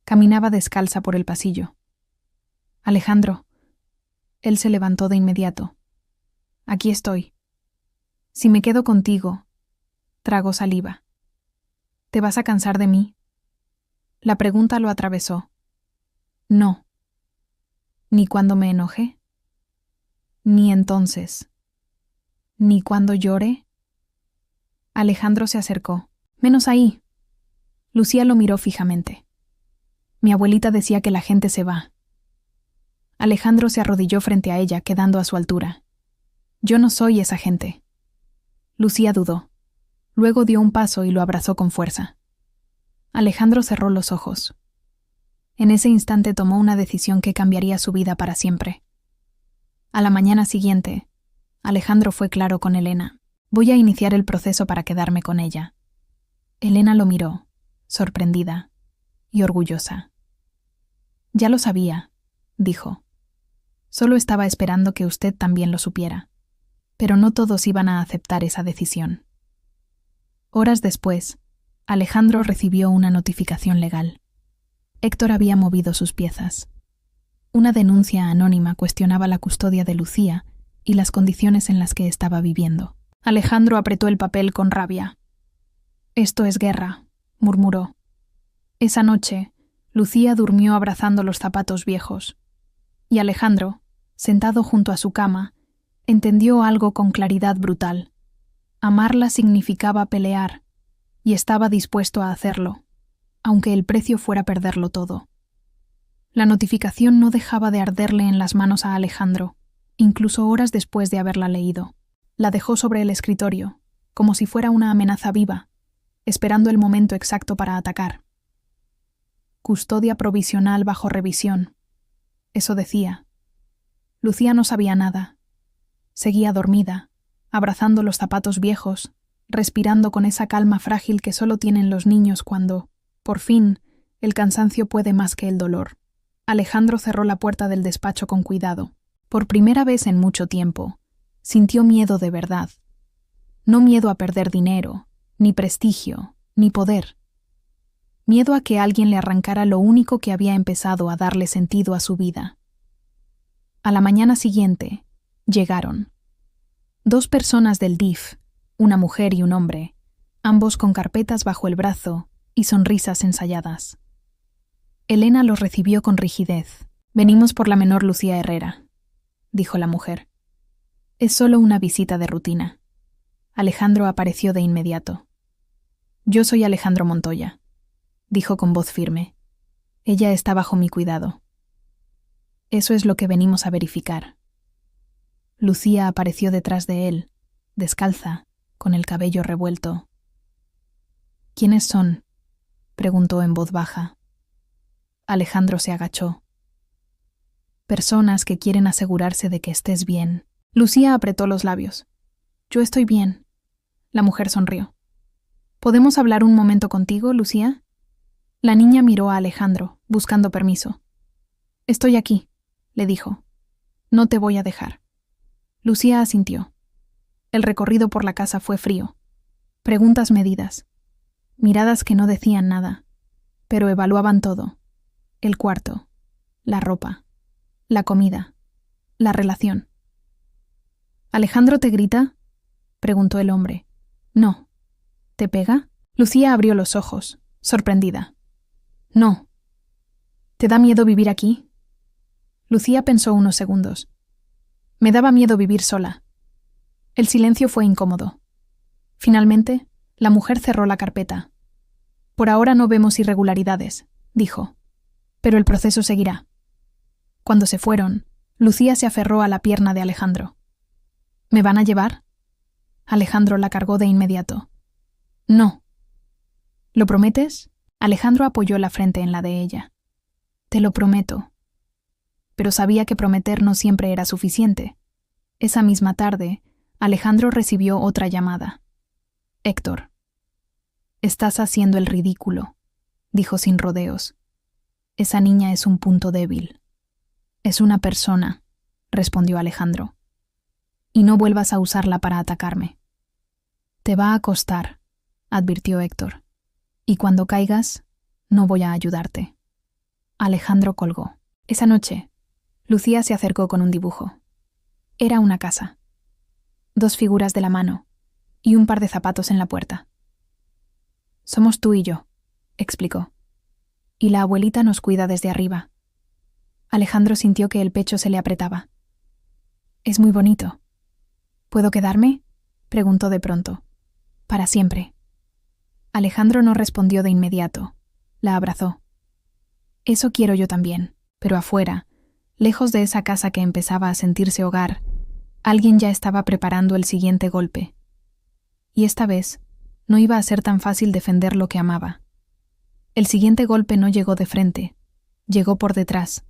A: Caminaba descalza por el pasillo. Alejandro. Él se levantó de inmediato. Aquí estoy. Si me quedo contigo, tragó saliva. ¿Te vas a cansar de mí? La pregunta lo atravesó. No. ¿Ni cuando me enojé? Ni entonces. ¿Ni cuando lloré? Alejandro se acercó. Menos ahí. Lucía lo miró fijamente. Mi abuelita decía que la gente se va. Alejandro se arrodilló frente a ella, quedando a su altura. Yo no soy esa gente. Lucía dudó. Luego dio un paso y lo abrazó con fuerza. Alejandro cerró los ojos. En ese instante tomó una decisión que cambiaría su vida para siempre. A la mañana siguiente, Alejandro fue claro con Elena. Voy a iniciar el proceso para quedarme con ella. Elena lo miró, sorprendida y orgullosa. Ya lo sabía, dijo. Solo estaba esperando que usted también lo supiera. Pero no todos iban a aceptar esa decisión. Horas después, Alejandro recibió una notificación legal. Héctor había movido sus piezas. Una denuncia anónima cuestionaba la custodia de Lucía y las condiciones en las que estaba viviendo. Alejandro apretó el papel con rabia. Esto es guerra, murmuró. Esa noche, Lucía durmió abrazando los zapatos viejos. Y Alejandro, sentado junto a su cama, entendió algo con claridad brutal. Amarla significaba pelear, y estaba dispuesto a hacerlo, aunque el precio fuera perderlo todo. La notificación no dejaba de arderle en las manos a Alejandro, incluso horas después de haberla leído. La dejó sobre el escritorio, como si fuera una amenaza viva, esperando el momento exacto para atacar. Custodia provisional bajo revisión. Eso decía. Lucía no sabía nada. Seguía dormida, abrazando los zapatos viejos, respirando con esa calma frágil que solo tienen los niños cuando, por fin, el cansancio puede más que el dolor. Alejandro cerró la puerta del despacho con cuidado. Por primera vez en mucho tiempo, sintió miedo de verdad. No miedo a perder dinero, ni prestigio, ni poder. Miedo a que alguien le arrancara lo único que había empezado a darle sentido a su vida. A la mañana siguiente, llegaron. 2 personas del DIF, una mujer y un hombre, ambos con carpetas bajo el brazo y sonrisas ensayadas. Elena los recibió con rigidez. Venimos por la menor Lucía Herrera, dijo la mujer. Es solo una visita de rutina. Alejandro apareció de inmediato. Yo soy Alejandro Montoya, dijo con voz firme. Ella está bajo mi cuidado. Eso es lo que venimos a verificar. Lucía apareció detrás de él, descalza, con el cabello revuelto. ¿Quiénes son?, preguntó en voz baja. Alejandro se agachó. Personas que quieren asegurarse de que estés bien. Lucía apretó los labios. Yo estoy bien. La mujer sonrió. ¿Podemos hablar un momento contigo, Lucía? La niña miró a Alejandro, buscando permiso. Estoy aquí, le dijo. No te voy a dejar. Lucía asintió. El recorrido por la casa fue frío. Preguntas medidas. Miradas que no decían nada, pero evaluaban todo. El cuarto, la ropa, la comida, la relación. ¿Alejandro te grita?, preguntó el hombre. No. ¿Te pega? Lucía abrió los ojos, sorprendida. No. ¿Te da miedo vivir aquí? Lucía pensó unos segundos. Me daba miedo vivir sola. El silencio fue incómodo. Finalmente, la mujer cerró la carpeta. Por ahora no vemos irregularidades, dijo. Pero el proceso seguirá. Cuando se fueron, Lucía se aferró a la pierna de Alejandro. ¿Me van a llevar? Alejandro la cargó de inmediato. No. ¿Lo prometes? Alejandro apoyó la frente en la de ella. Te lo prometo. Pero sabía que prometer no siempre era suficiente. Esa misma tarde, Alejandro recibió otra llamada. Héctor. Estás haciendo el ridículo, dijo sin rodeos. Esa niña es un punto débil. Es una persona, respondió Alejandro. Y no vuelvas a usarla para atacarme. Te va a costar, advirtió Héctor. Y cuando caigas, no voy a ayudarte. Alejandro colgó. Esa noche, Lucía se acercó con un dibujo. Era una casa. 2 figuras de la mano y un par de zapatos en la puerta. Somos tú y yo, explicó. Y la abuelita nos cuida desde arriba. Alejandro sintió que el pecho se le apretaba. Es muy bonito. ¿Puedo quedarme? Preguntó de pronto. Para siempre. Alejandro no respondió de inmediato. La abrazó. Eso quiero yo también, pero afuera, lejos de esa casa que empezaba a sentirse hogar, alguien ya estaba preparando el siguiente golpe. Y esta vez, no iba a ser tan fácil defender lo que amaba. El siguiente golpe no llegó de frente, llegó por detrás.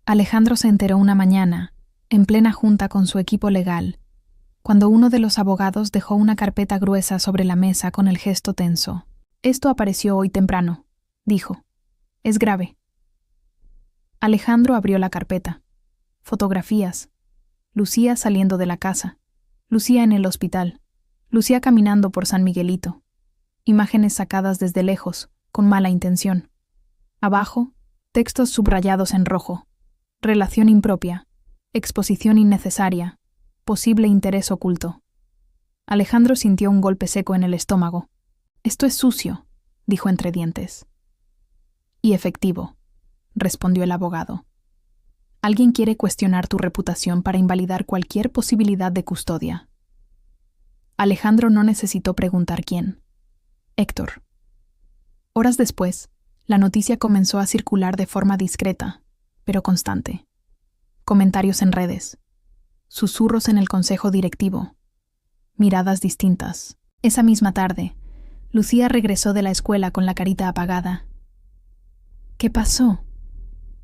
A: Alejandro se enteró una mañana, en plena junta con su equipo legal, cuando uno de los abogados dejó una carpeta gruesa sobre la mesa con el gesto tenso. Esto apareció hoy temprano, dijo. Es grave. Alejandro abrió la carpeta. Fotografías. Lucía saliendo de la casa. Lucía en el hospital. Lucía caminando por San Miguelito. Imágenes sacadas desde lejos, con mala intención. Abajo, textos subrayados en rojo. Relación impropia. Exposición innecesaria. Posible interés oculto. Alejandro sintió un golpe seco en el estómago. Esto es sucio, dijo entre dientes. Y efectivo, respondió el abogado. Alguien quiere cuestionar tu reputación para invalidar cualquier posibilidad de custodia. Alejandro no necesitó preguntar quién. Héctor. Horas después, la noticia comenzó a circular de forma discreta, pero constante. Comentarios en redes. Susurros en el consejo directivo. Miradas distintas. Esa misma tarde, Lucía regresó de la escuela con la carita apagada. ¿Qué pasó?,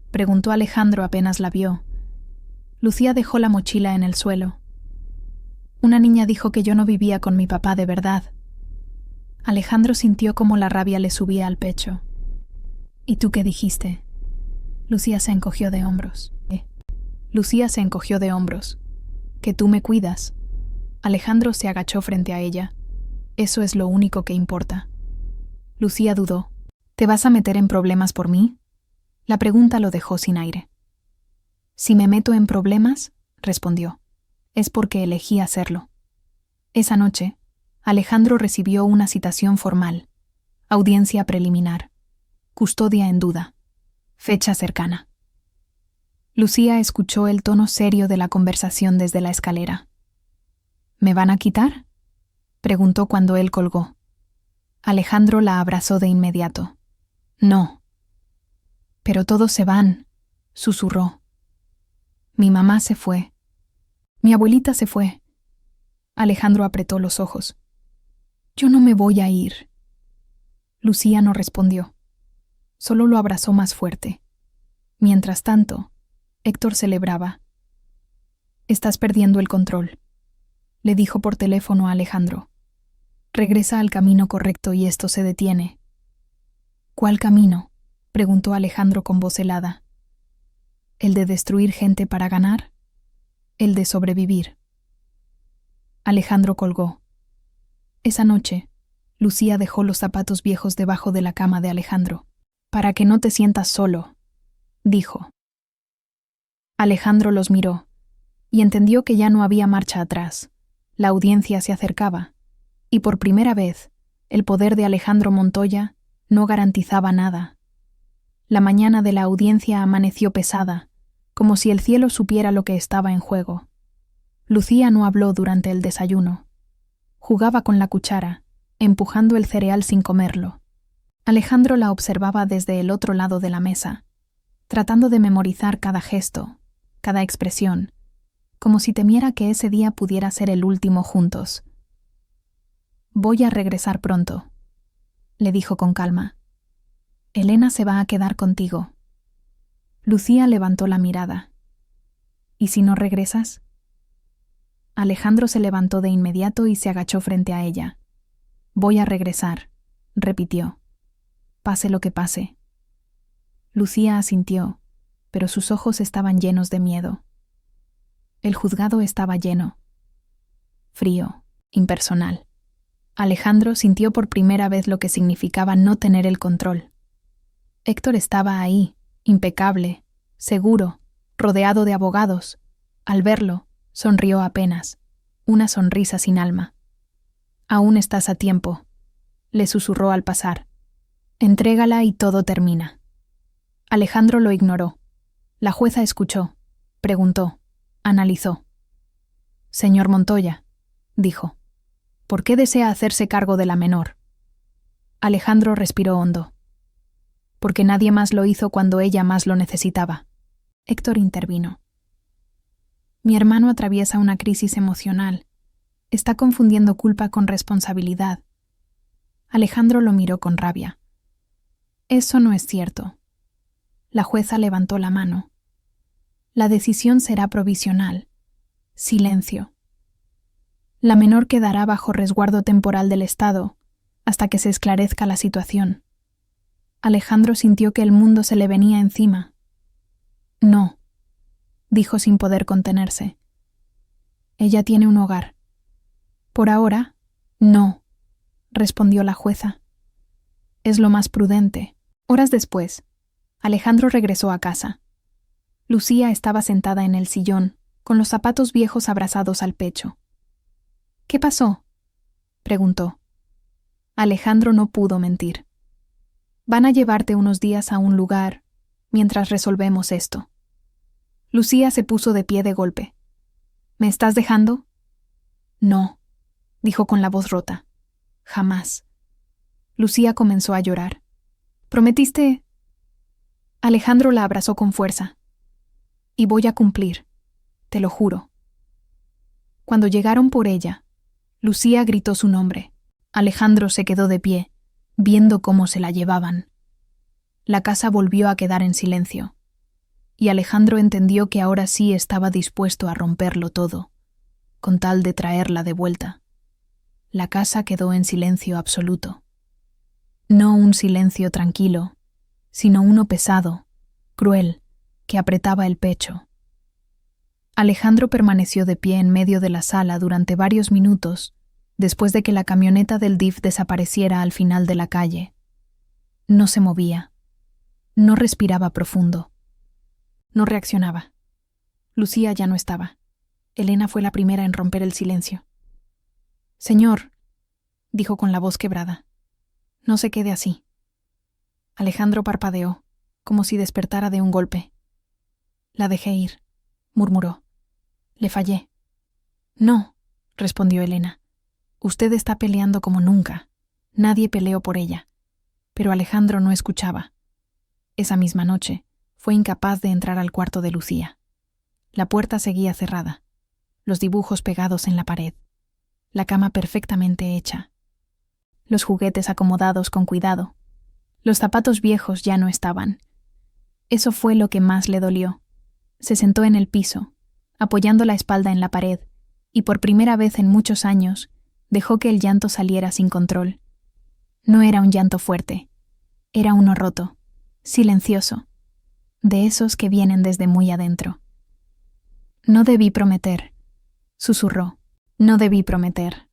A: preguntó Alejandro apenas la vio. Lucía dejó la mochila en el suelo. Una niña dijo que yo no vivía con mi papá de verdad. Alejandro sintió como la rabia le subía al pecho. ¿Y tú qué dijiste? Lucía se encogió de hombros. Lucía se encogió de hombros. Que tú me cuidas. Alejandro se agachó frente a ella. Eso es lo único que importa. Lucía dudó. ¿Te vas a meter en problemas por mí? La pregunta lo dejó sin aire. Si me meto en problemas, respondió, es porque elegí hacerlo. Esa noche, Alejandro recibió una citación formal, audiencia preliminar, custodia en duda, fecha cercana. Lucía escuchó el tono serio de la conversación desde la escalera. ¿Me van a quitar?, preguntó cuando él colgó. Alejandro la abrazó de inmediato. No. Pero todos se van, susurró. Mi mamá se fue. Mi abuelita se fue. Alejandro apretó los ojos. Yo no me voy a ir. Lucía no respondió. Solo lo abrazó más fuerte. Mientras tanto, Héctor celebraba. Estás perdiendo el control, le dijo por teléfono a Alejandro. Regresa al camino correcto y esto se detiene. ¿Cuál camino?, preguntó Alejandro con voz helada. ¿El de destruir gente para ganar? ¿El de sobrevivir? Alejandro colgó. Esa noche, Lucía dejó los zapatos viejos debajo de la cama de Alejandro. Para que no te sientas solo, dijo. Alejandro los miró y entendió que ya no había marcha atrás. La audiencia se acercaba, y por primera vez, el poder de Alejandro Montoya no garantizaba nada. La mañana de la audiencia amaneció pesada, como si el cielo supiera lo que estaba en juego. Lucía no habló durante el desayuno. Jugaba con la cuchara, empujando el cereal sin comerlo. Alejandro la observaba desde el otro lado de la mesa, tratando de memorizar cada gesto, cada expresión, como si temiera que ese día pudiera ser el último juntos, Voy a regresar pronto, le dijo con calma. Elena se va a quedar contigo. Lucía levantó la mirada. ¿Y si no regresas? Alejandro se levantó de inmediato y se agachó frente a ella. Voy a regresar, repitió. Pase lo que pase. Lucía asintió, pero sus ojos estaban llenos de miedo. El juzgado estaba lleno. Frío, impersonal. Alejandro sintió por primera vez lo que significaba no tener el control. Héctor estaba ahí, impecable, seguro, rodeado de abogados. Al verlo, sonrió apenas, una sonrisa sin alma. Aún estás a tiempo, le susurró al pasar. Entrégala y todo termina. Alejandro lo ignoró. La jueza escuchó, preguntó, analizó. Señor Montoya, dijo, ¿por qué desea hacerse cargo de la menor? Alejandro respiró hondo. Porque nadie más lo hizo cuando ella más lo necesitaba. Héctor intervino. Mi hermano atraviesa una crisis emocional. Está confundiendo culpa con responsabilidad. Alejandro lo miró con rabia. Eso no es cierto. La jueza levantó la mano. La decisión será provisional. Silencio. La menor quedará bajo resguardo temporal del Estado hasta que se esclarezca la situación. Alejandro sintió que el mundo se le venía encima. No, dijo sin poder contenerse. Ella tiene un hogar. Por ahora, no, respondió la jueza. Es lo más prudente. Horas después, Alejandro regresó a casa. Lucía estaba sentada en el sillón, con los zapatos viejos abrazados al pecho. ¿Qué pasó?, preguntó. Alejandro no pudo mentir. Van a llevarte unos días a un lugar mientras resolvemos esto. Lucía se puso de pie de golpe. ¿Me estás dejando? No, dijo con la voz rota. Jamás. Lucía comenzó a llorar. ¿Prometiste? Alejandro la abrazó con fuerza. Y voy a cumplir, te lo juro. Cuando llegaron por ella, Lucía gritó su nombre. Alejandro se quedó de pie, viendo cómo se la llevaban. La casa volvió a quedar en silencio, y Alejandro entendió que ahora sí estaba dispuesto a romperlo todo, con tal de traerla de vuelta. La casa quedó en silencio absoluto. No un silencio tranquilo, sino uno pesado, cruel, que apretaba el pecho. Alejandro permaneció de pie en medio de la sala durante varios minutos, después de que la camioneta del DIF desapareciera al final de la calle. No se movía. No respiraba profundo. No reaccionaba. Lucía ya no estaba. Elena fue la primera en romper el silencio. «Señor», dijo con la voz quebrada, «no se quede así». Alejandro parpadeó, como si despertara de un golpe. «La dejé ir», murmuró. «Le fallé». «No», respondió Elena. «Usted está peleando como nunca. Nadie peleó por ella». Pero Alejandro no escuchaba. Esa misma noche, fue incapaz de entrar al cuarto de Lucía. La puerta seguía cerrada, los dibujos pegados en la pared, la cama perfectamente hecha, los juguetes acomodados con cuidado. Los zapatos viejos ya no estaban. Eso fue lo que más le dolió. Se sentó en el piso, apoyando la espalda en la pared, y por primera vez en muchos años dejó que el llanto saliera sin control. No era un llanto fuerte, era uno roto, silencioso, de esos que vienen desde muy adentro. «No debí prometer», susurró, «no debí prometer».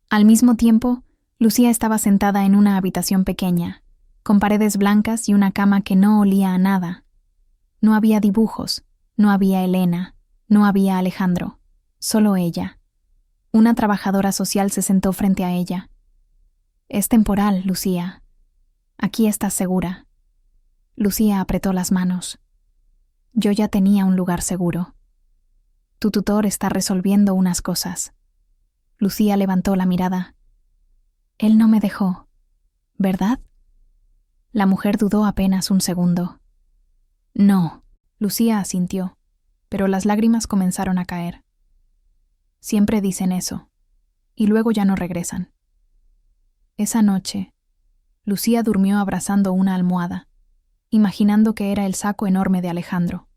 A: Al mismo tiempo, Lucía estaba sentada en una habitación pequeña, con paredes blancas y una cama que no olía a nada. No había dibujos, no había Elena, no había Alejandro, solo ella. Una trabajadora social se sentó frente a ella. «Es temporal, Lucía. Aquí estás segura». Lucía apretó las manos. «Yo ya tenía un lugar seguro. Tu tutor está resolviendo unas cosas». Lucía levantó la mirada. «Él no me dejó, ¿verdad?» La mujer dudó apenas un segundo. «No», Lucía asintió, pero las lágrimas comenzaron a caer. «Siempre dicen eso, y luego ya no regresan». Esa noche, Lucía durmió abrazando una almohada, imaginando que era el saco enorme de Alejandro.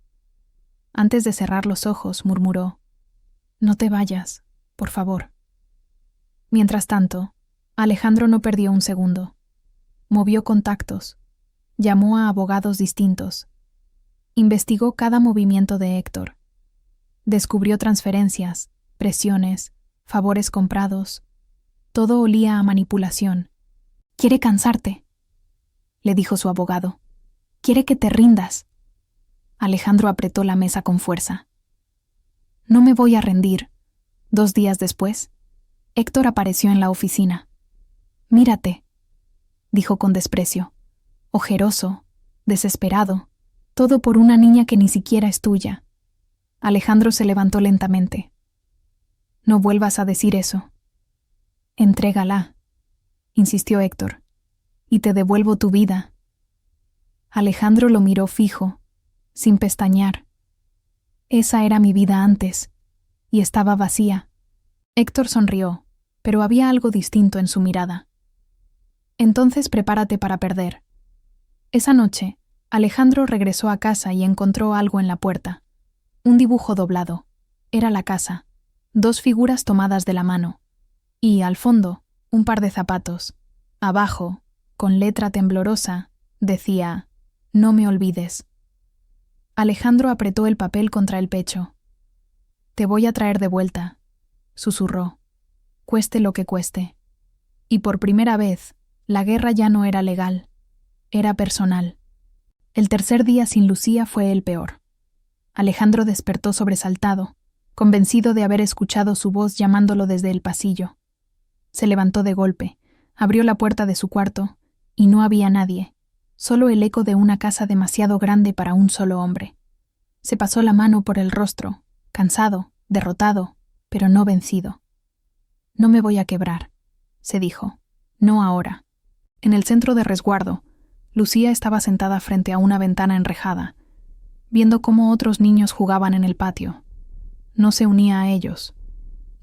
A: Antes de cerrar los ojos, murmuró: «No te vayas, por favor». Mientras tanto, Alejandro no perdió un segundo. Movió contactos, llamó a abogados distintos, investigó cada movimiento de Héctor, descubrió transferencias, presiones, favores comprados. Todo olía a manipulación. «Quiere cansarte», le dijo su abogado. «Quiere que te rindas». Alejandro apretó la mesa con fuerza. «No me voy a rendir». 2 días después, Héctor apareció en la oficina. «Mírate», dijo con desprecio, ojeroso, desesperado, todo por una niña que ni siquiera es tuya. Alejandro se levantó lentamente. «No vuelvas a decir eso». «Entrégala», insistió Héctor, «y te devuelvo tu vida». Alejandro lo miró fijo, sin pestañear. «Esa era mi vida antes, y estaba vacía». Héctor sonrió, pero había algo distinto en su mirada. «Entonces prepárate para perder». Esa noche, Alejandro regresó a casa y encontró algo en la puerta. Un dibujo doblado. Era la casa. 2 figuras tomadas de la mano. Y, al fondo, un par de zapatos. Abajo, con letra temblorosa, decía: «No me olvides». Alejandro apretó el papel contra el pecho. «Te voy a traer de vuelta», susurró, «cueste lo que cueste». Y por primera vez, la guerra ya no era legal, era personal. El tercer día sin Lucía fue el peor. Alejandro despertó sobresaltado, convencido de haber escuchado su voz llamándolo desde el pasillo. Se levantó de golpe, abrió la puerta de su cuarto, y no había nadie, solo el eco de una casa demasiado grande para un solo hombre. Se pasó la mano por el rostro, cansado, derrotado, pero no vencido. «No me voy a quebrar», se dijo, «no ahora». En el centro de resguardo, Lucía estaba sentada frente a una ventana enrejada, viendo cómo otros niños jugaban en el patio. No se unía a ellos.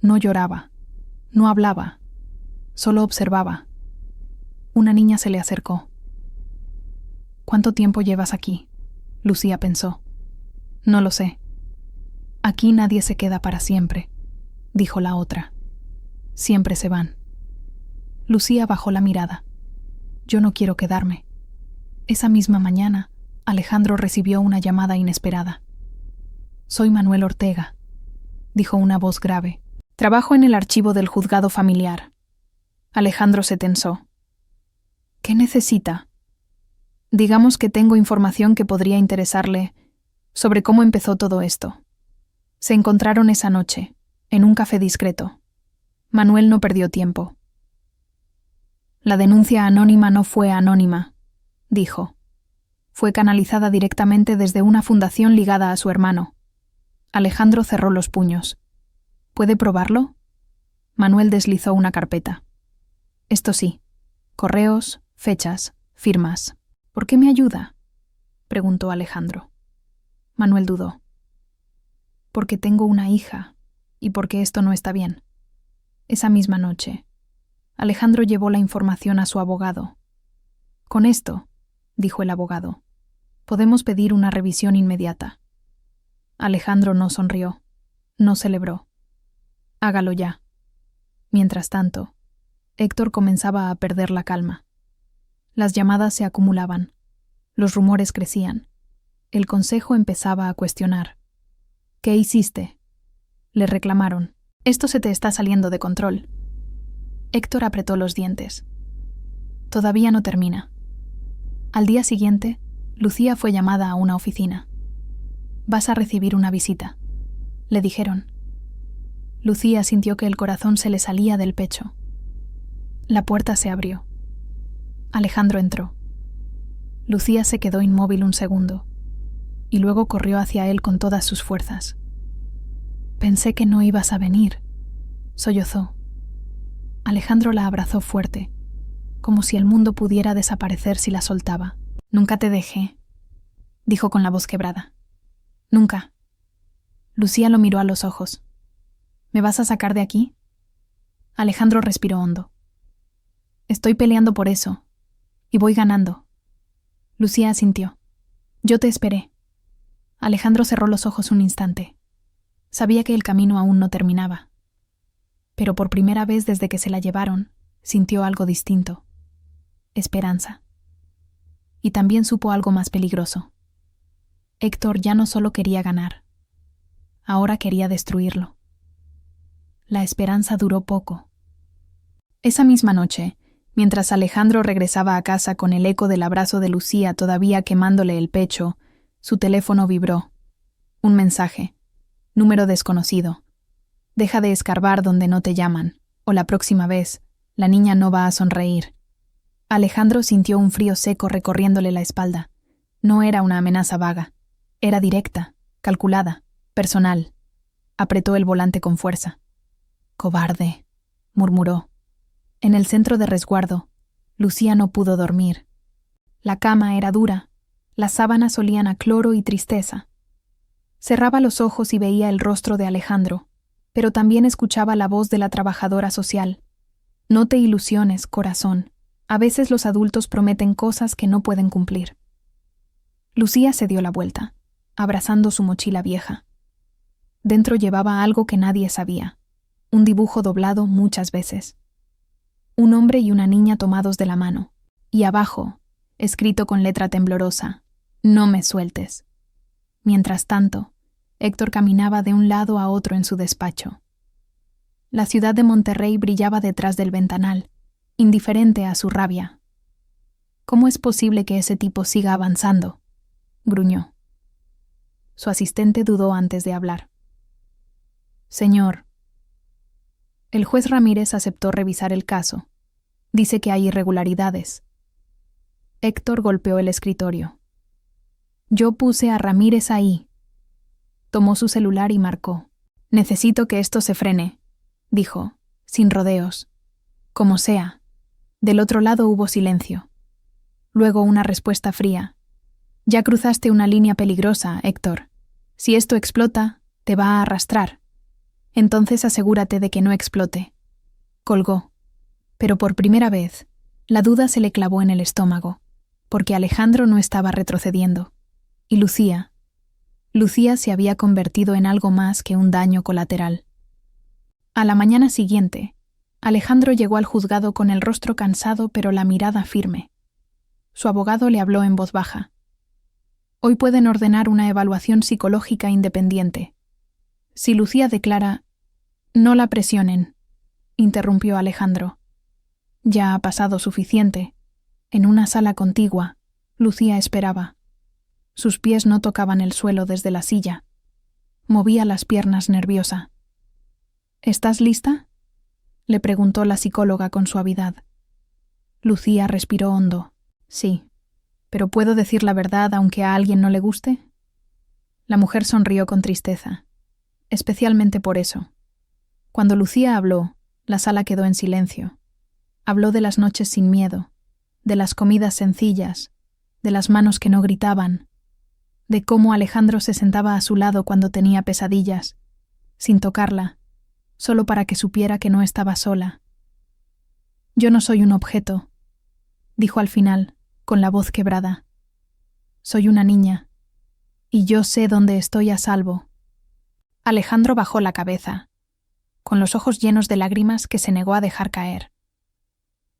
A: No lloraba. No hablaba. Solo observaba. Una niña se le acercó. «¿Cuánto tiempo llevas aquí?», Lucía pensó. «No lo sé». «Aquí nadie se queda para siempre», dijo la otra. «Siempre se van». Lucía bajó la mirada. «Yo no quiero quedarme». Esa misma mañana, Alejandro recibió una llamada inesperada. «Soy Manuel Ortega», dijo una voz grave. «Trabajo en el archivo del juzgado familiar». Alejandro se tensó. «¿Qué necesita?» «Digamos que tengo información que podría interesarle sobre cómo empezó todo esto. Se encontraron esa noche, en un café discreto. Manuel no perdió tiempo». «La denuncia anónima no fue anónima», dijo. «Fue canalizada directamente desde una fundación ligada a su hermano». Alejandro cerró los puños. «¿Puede probarlo?» Manuel deslizó una carpeta. «Esto sí. Correos, fechas, firmas». «¿Por qué me ayuda?», preguntó Alejandro. Manuel dudó. «Porque tengo una hija, y porque esto no está bien». Esa misma noche, Alejandro llevó la información a su abogado. «Con esto», dijo el abogado, «podemos pedir una revisión inmediata». Alejandro no sonrió, no celebró. «Hágalo ya». Mientras tanto, Héctor comenzaba a perder la calma. Las llamadas se acumulaban. Los rumores crecían. El consejo empezaba a cuestionar. «¿Qué hiciste?», le reclamaron. «Esto se te está saliendo de control». Héctor apretó los dientes. «Todavía no termina». Al día siguiente, Lucía fue llamada a una oficina. «Vas a recibir una visita», le dijeron. Lucía sintió que el corazón se le salía del pecho. La puerta se abrió. Alejandro entró. Lucía se quedó inmóvil un segundo, y luego corrió hacia él con todas sus fuerzas. «Pensé que no ibas a venir», sollozó. Alejandro la abrazó fuerte, como si el mundo pudiera desaparecer si la soltaba. «Nunca te dejé», dijo con la voz quebrada. «Nunca». Lucía lo miró a los ojos. «¿Me vas a sacar de aquí?» Alejandro respiró hondo. Estoy peleando por eso. Y voy ganando. Lucía asintió. Yo te esperé. Alejandro cerró los ojos un instante. Sabía que el camino aún no terminaba. Pero por primera vez desde que se la llevaron, sintió algo distinto. Esperanza. Y también supo algo más peligroso. Héctor ya no solo quería ganar. Ahora quería destruirlo. La esperanza duró poco. Esa misma noche, mientras Alejandro regresaba a casa con el eco del abrazo de Lucía todavía quemándole el pecho, su teléfono vibró. Un mensaje. Número desconocido. Deja de escarbar donde no te llaman, o la próxima vez, la niña no va a sonreír. Alejandro sintió un frío seco recorriéndole la espalda. No era una amenaza vaga. Era directa, calculada, personal. Apretó el volante con fuerza. «Cobarde», murmuró. En el centro de resguardo, Lucía no pudo dormir. La cama era dura, las sábanas olían a cloro y tristeza. Cerraba los ojos y veía el rostro de Alejandro, pero también escuchaba la voz de la trabajadora social. No te ilusiones, corazón. A veces los adultos prometen cosas que no pueden cumplir. Lucía se dio la vuelta, abrazando su mochila vieja. Dentro llevaba algo que nadie sabía, un dibujo doblado muchas veces. Un hombre y una niña tomados de la mano, y abajo, escrito con letra temblorosa, «No me sueltes». Mientras tanto, Héctor caminaba de un lado a otro en su despacho. La ciudad de Monterrey brillaba detrás del ventanal, indiferente a su rabia. «¿Cómo es posible que ese tipo siga avanzando?», gruñó. Su asistente dudó antes de hablar. «Señor». El juez Ramírez aceptó revisar el caso. Dice que hay irregularidades. Héctor golpeó el escritorio. «Yo puse a Ramírez ahí». Tomó su celular y marcó. «Necesito que esto se frene», dijo, sin rodeos. «Como sea». Del otro lado hubo silencio. Luego una respuesta fría. «Ya cruzaste una línea peligrosa, Héctor. Si esto explota, te va a arrastrar. Entonces asegúrate de que no explote». Colgó. Pero por primera vez, la duda se le clavó en el estómago, porque Alejandro no estaba retrocediendo. Y Lucía se había convertido en algo más que un daño colateral. A la mañana siguiente, Alejandro llegó al juzgado con el rostro cansado pero la mirada firme. Su abogado le habló en voz baja. «Hoy pueden ordenar una evaluación psicológica independiente. Si Lucía declara...» «No la presionen», interrumpió Alejandro. Ya ha pasado suficiente. En una sala contigua, Lucía esperaba. Sus pies no tocaban el suelo desde la silla. Movía las piernas nerviosa. «¿Estás lista?», le preguntó la psicóloga con suavidad. Lucía respiró hondo. «Sí, pero ¿puedo decir la verdad aunque a alguien no le guste?». La mujer sonrió con tristeza. Especialmente por eso. Cuando Lucía habló, la sala quedó en silencio. Habló de las noches sin miedo, de las comidas sencillas, de las manos que no gritaban, de cómo Alejandro se sentaba a su lado cuando tenía pesadillas, sin tocarla, solo para que supiera que no estaba sola. «Yo no soy un objeto», dijo al final, con la voz quebrada. «Soy una niña, y yo sé dónde estoy a salvo». Alejandro bajó la cabeza, con los ojos llenos de lágrimas que se negó a dejar caer.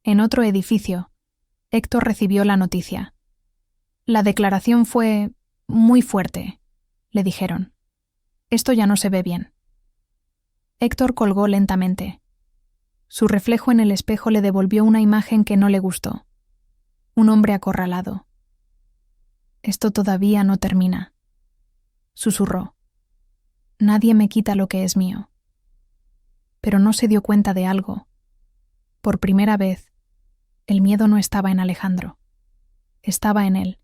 A: En otro edificio, Héctor recibió la noticia. «La declaración fue muy fuerte», le dijeron. «Esto ya no se ve bien». Héctor colgó lentamente. Su reflejo en el espejo le devolvió una imagen que no le gustó. Un hombre acorralado. «Esto todavía no termina», susurró. «Nadie me quita lo que es mío». Pero no se dio cuenta de algo. Por primera vez, el miedo no estaba en Alejandro. Estaba en él.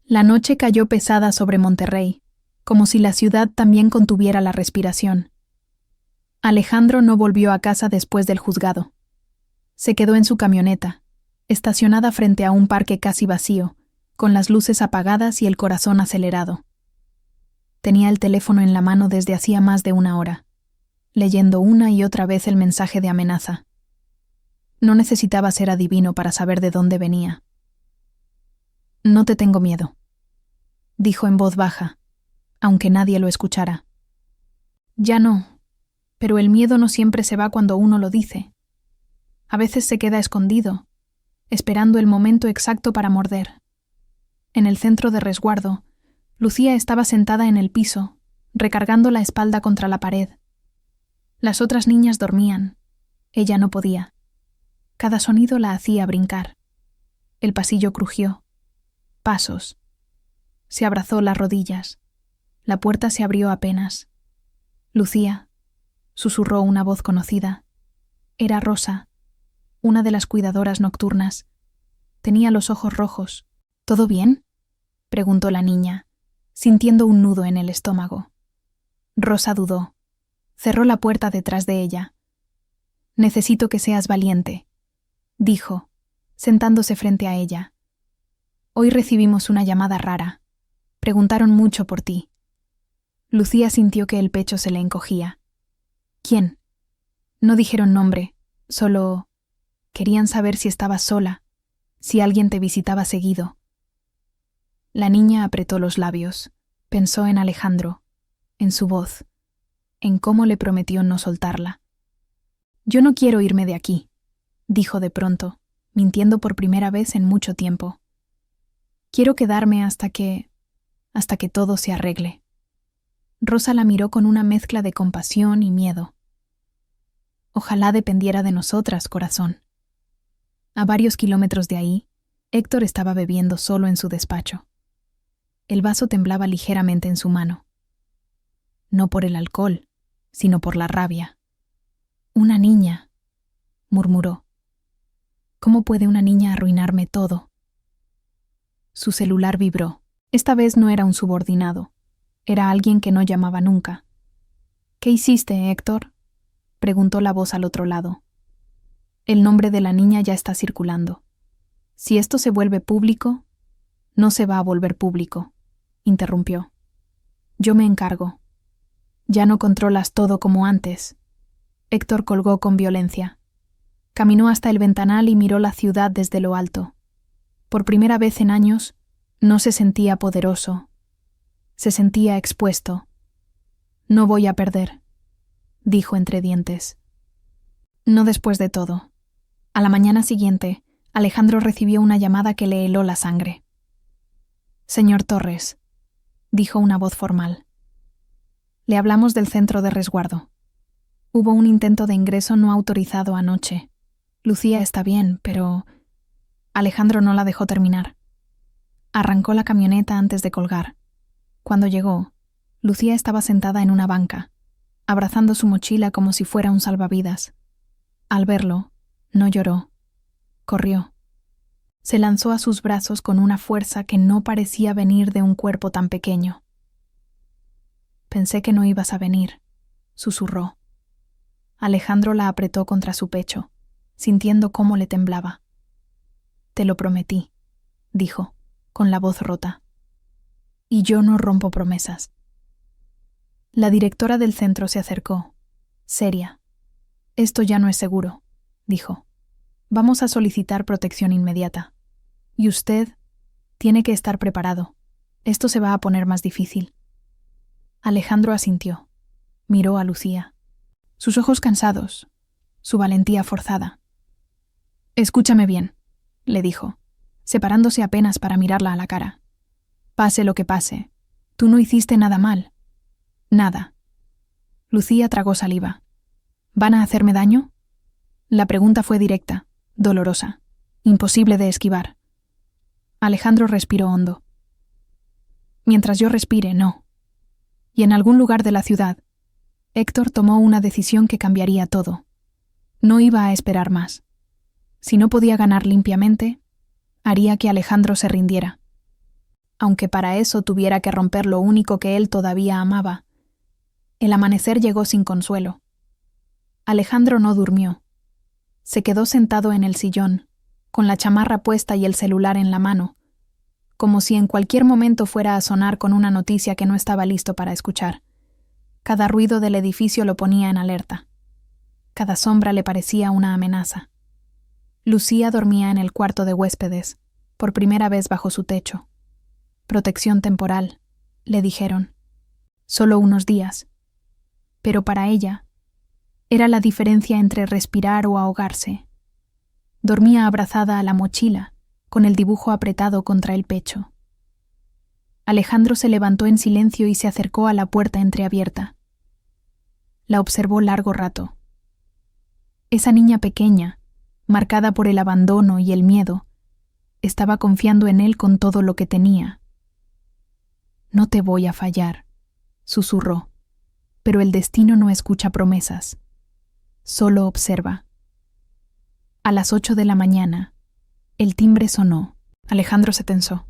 A: La noche cayó pesada sobre Monterrey, como si la ciudad también contuviera la respiración. Alejandro no volvió a casa después del juzgado. Se quedó en su camioneta, estacionada frente a un parque casi vacío, con las luces apagadas y el corazón acelerado. Tenía el teléfono en la mano desde hacía más de una hora, leyendo una y otra vez el mensaje de amenaza. No necesitaba ser adivino para saber de dónde venía. «No te tengo miedo», dijo en voz baja, aunque nadie lo escuchara. «Ya no, pero el miedo no siempre se va cuando uno lo dice. A veces se queda escondido, esperando el momento exacto para morder». En el centro de resguardo, Lucía estaba sentada en el piso, recargando la espalda contra la pared. Las otras niñas dormían. Ella no podía. Cada sonido la hacía brincar. El pasillo crujió. Pasos. Se abrazó las rodillas. La puerta se abrió apenas. «Lucía», susurró una voz conocida. Era Rosa, una de las cuidadoras nocturnas. Tenía los ojos rojos. «¿Todo bien?», preguntó la niña, sintiendo un nudo en el estómago. Rosa dudó. Cerró la puerta detrás de ella. «Necesito que seas valiente», dijo, sentándose frente a ella. «Hoy recibimos una llamada rara. Preguntaron mucho por ti». Lucía sintió que el pecho se le encogía. «¿Quién?». No dijeron nombre, solo querían saber si estabas sola, si alguien te visitaba seguido. La niña apretó los labios, pensó en Alejandro, en su voz, en cómo le prometió no soltarla. «Yo no quiero irme de aquí», dijo de pronto, mintiendo por primera vez en mucho tiempo. «Quiero quedarme hasta que todo se arregle». Rosa la miró con una mezcla de compasión y miedo. «Ojalá dependiera de nosotras, corazón». A varios kilómetros de ahí, Héctor estaba bebiendo solo en su despacho. El vaso temblaba ligeramente en su mano. No por el alcohol, sino por la rabia. «Una niña», murmuró. «¿Cómo puede una niña arruinarme todo?». Su celular vibró. Esta vez no era un subordinado. Era alguien que no llamaba nunca. «¿Qué hiciste, Héctor?», preguntó la voz al otro lado. «El nombre de la niña ya está circulando. Si esto se vuelve público, no se va a volver público», interrumpió. «Yo me encargo. Ya no controlas todo como antes». Héctor colgó con violencia. Caminó hasta el ventanal y miró la ciudad desde lo alto. Por primera vez en años, no se sentía poderoso. Se sentía expuesto. «No voy a perder», dijo entre dientes. No después de todo. A la mañana siguiente, Alejandro recibió una llamada que le heló la sangre. «Señor Torres», dijo una voz formal. «Le hablamos del centro de resguardo. Hubo un intento de ingreso no autorizado anoche. Lucía está bien, pero...». Alejandro no la dejó terminar. Arrancó la camioneta antes de colgar. Cuando llegó, Lucía estaba sentada en una banca, abrazando su mochila como si fuera un salvavidas. Al verlo, no lloró. Corrió. Se lanzó a sus brazos con una fuerza que no parecía venir de un cuerpo tan pequeño. «Pensé que no ibas a venir», susurró. Alejandro la apretó contra su pecho, sintiendo cómo le temblaba. «Te lo prometí», dijo, con la voz rota. «Y yo no rompo promesas». La directora del centro se acercó, seria. «Esto ya no es seguro», dijo. «Vamos a solicitar protección inmediata. Y usted tiene que estar preparado. Esto se va a poner más difícil». Alejandro asintió. Miró a Lucía. Sus ojos cansados, su valentía forzada. «Escúchame bien», le dijo, separándose apenas para mirarla a la cara. «Pase lo que pase, tú no hiciste nada mal. Nada». Lucía tragó saliva. «¿Van a hacerme daño?». La pregunta fue directa, dolorosa, imposible de esquivar. Alejandro respiró hondo. «Mientras yo respire, no». Y en algún lugar de la ciudad, Héctor tomó una decisión que cambiaría todo. No iba a esperar más. Si no podía ganar limpiamente, haría que Alejandro se rindiera. Aunque para eso tuviera que romper lo único que él todavía amaba. El amanecer llegó sin consuelo. Alejandro no durmió. Se quedó sentado en el sillón, con la chamarra puesta y el celular en la mano, como si en cualquier momento fuera a sonar con una noticia que no estaba listo para escuchar. Cada ruido del edificio lo ponía en alerta. Cada sombra le parecía una amenaza. Lucía dormía en el cuarto de huéspedes, por primera vez bajo su techo. Protección temporal, le dijeron. Solo unos días. Pero para ella, era la diferencia entre respirar o ahogarse. Dormía abrazada a la mochila, con el dibujo apretado contra el pecho. Alejandro se levantó en silencio y se acercó a la puerta entreabierta. La observó largo rato. Esa niña pequeña, marcada por el abandono y el miedo, estaba confiando en él con todo lo que tenía. «No te voy a fallar», susurró, pero el destino no escucha promesas. Solo observa. A las 8 de la mañana, el timbre sonó. Alejandro se tensó.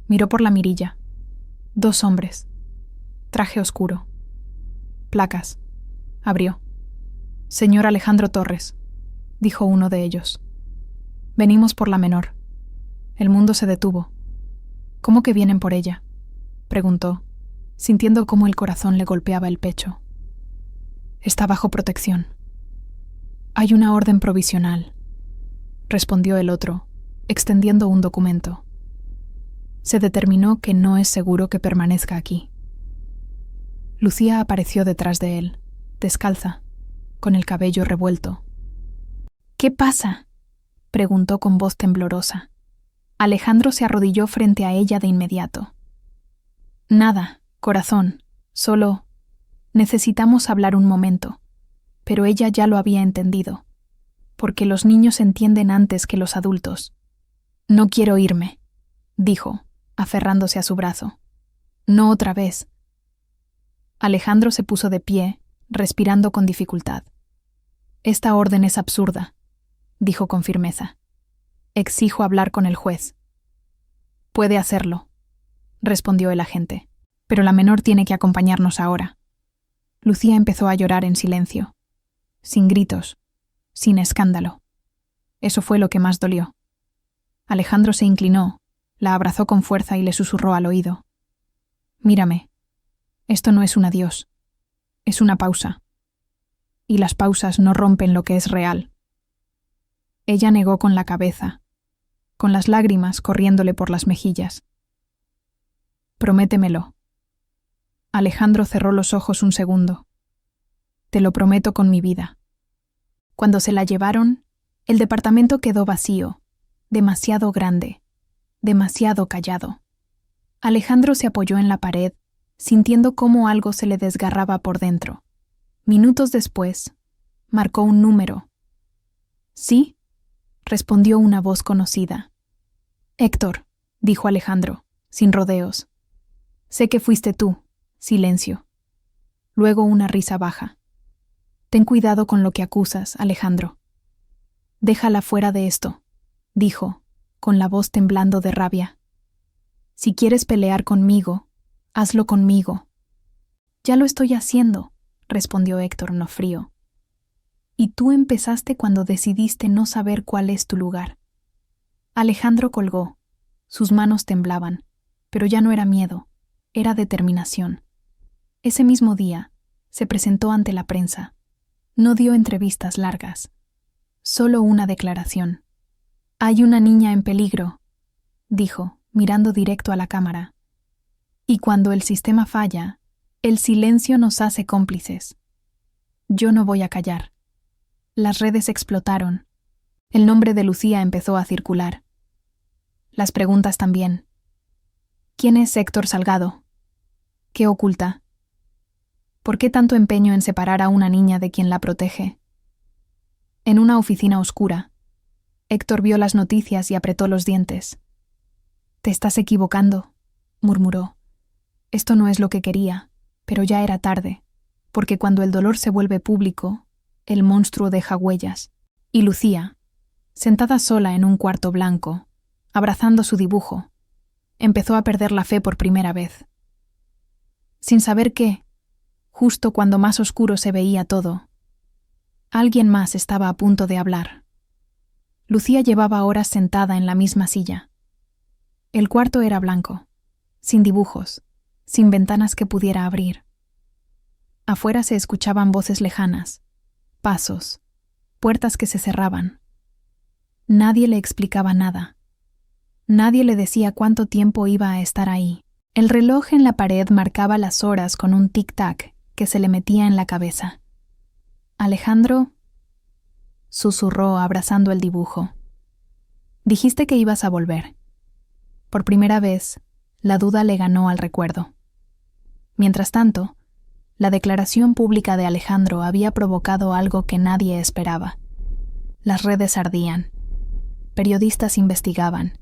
A: Miró por la mirilla. 2 hombres. Traje oscuro. Placas. Abrió. «Señor Alejandro Torres», dijo uno de ellos. «Venimos por la menor». El mundo se detuvo. «¿Cómo que vienen por ella?», preguntó, sintiendo cómo el corazón le golpeaba el pecho. «Está bajo protección». «Hay una orden provisional», respondió el otro, extendiendo un documento. «Se determinó que no es seguro que permanezca aquí». Lucía apareció detrás de él, descalza, con el cabello revuelto. «¿Qué pasa?», preguntó con voz temblorosa. Alejandro se arrodilló frente a ella de inmediato. «Nada, corazón, solo necesitamos hablar un momento». Pero ella ya lo había entendido, porque los niños entienden antes que los adultos. «No quiero irme», dijo, aferrándose a su brazo. «No otra vez». Alejandro se puso de pie, respirando con dificultad. «Esta orden es absurda», dijo con firmeza. «Exijo hablar con el juez». «Puede hacerlo», respondió el agente, «pero la menor tiene que acompañarnos ahora». Lucía empezó a llorar en silencio, sin gritos, sin escándalo. Eso fue lo que más dolió. Alejandro se inclinó, la abrazó con fuerza y le susurró al oído. «Mírame, esto no es un adiós, es una pausa. Y las pausas no rompen lo que es real». Ella negó con la cabeza, con las lágrimas corriéndole por las mejillas. «Prométemelo». Alejandro cerró los ojos un segundo. «Te lo prometo con mi vida». Cuando se la llevaron, el departamento quedó vacío, demasiado grande, demasiado callado. Alejandro se apoyó en la pared, sintiendo cómo algo se le desgarraba por dentro. Minutos después, marcó un número. «¿Sí?», respondió una voz conocida. «Héctor», dijo Alejandro, sin rodeos. «Sé que fuiste tú». Silencio. Luego una risa baja. «Ten cuidado con lo que acusas, Alejandro». «Déjala fuera de esto», dijo, con la voz temblando de rabia. «Si quieres pelear conmigo, hazlo conmigo». «Ya lo estoy haciendo», respondió Héctor no frío. «Y tú empezaste cuando decidiste no saber cuál es tu lugar». Alejandro colgó. Sus manos temblaban, pero ya no era miedo, era determinación. Ese mismo día, se presentó ante la prensa. No dio entrevistas largas, solo una declaración. «Hay una niña en peligro», dijo, mirando directo a la cámara. «Y cuando el sistema falla, el silencio nos hace cómplices. Yo no voy a callar». Las redes explotaron. El nombre de Lucía empezó a circular. Las preguntas también. ¿Quién es Héctor Salgado? ¿Qué oculta? ¿Por qué tanto empeño en separar a una niña de quien la protege? En una oficina oscura, Héctor vio las noticias y apretó los dientes. «Te estás equivocando», murmuró. «Esto no es lo que quería, pero ya era tarde, porque cuando el dolor se vuelve público, el monstruo deja huellas». Y Lucía, sentada sola en un cuarto blanco, abrazando su dibujo, empezó a perder la fe por primera vez. Sin saber qué, justo cuando más oscuro se veía todo, alguien más estaba a punto de hablar. Lucía llevaba horas sentada en la misma silla. El cuarto era blanco, sin dibujos, sin ventanas que pudiera abrir. Afuera se escuchaban voces lejanas, pasos, puertas que se cerraban. Nadie le explicaba nada. Nadie le decía cuánto tiempo iba a estar ahí. El reloj en la pared marcaba las horas con un tic-tac que se le metía en la cabeza. Alejandro, susurró abrazando el dibujo. Dijiste que ibas a volver. Por primera vez, la duda le ganó al recuerdo. Mientras tanto, la declaración pública de Alejandro había provocado algo que nadie esperaba. Las redes ardían. Periodistas investigaban.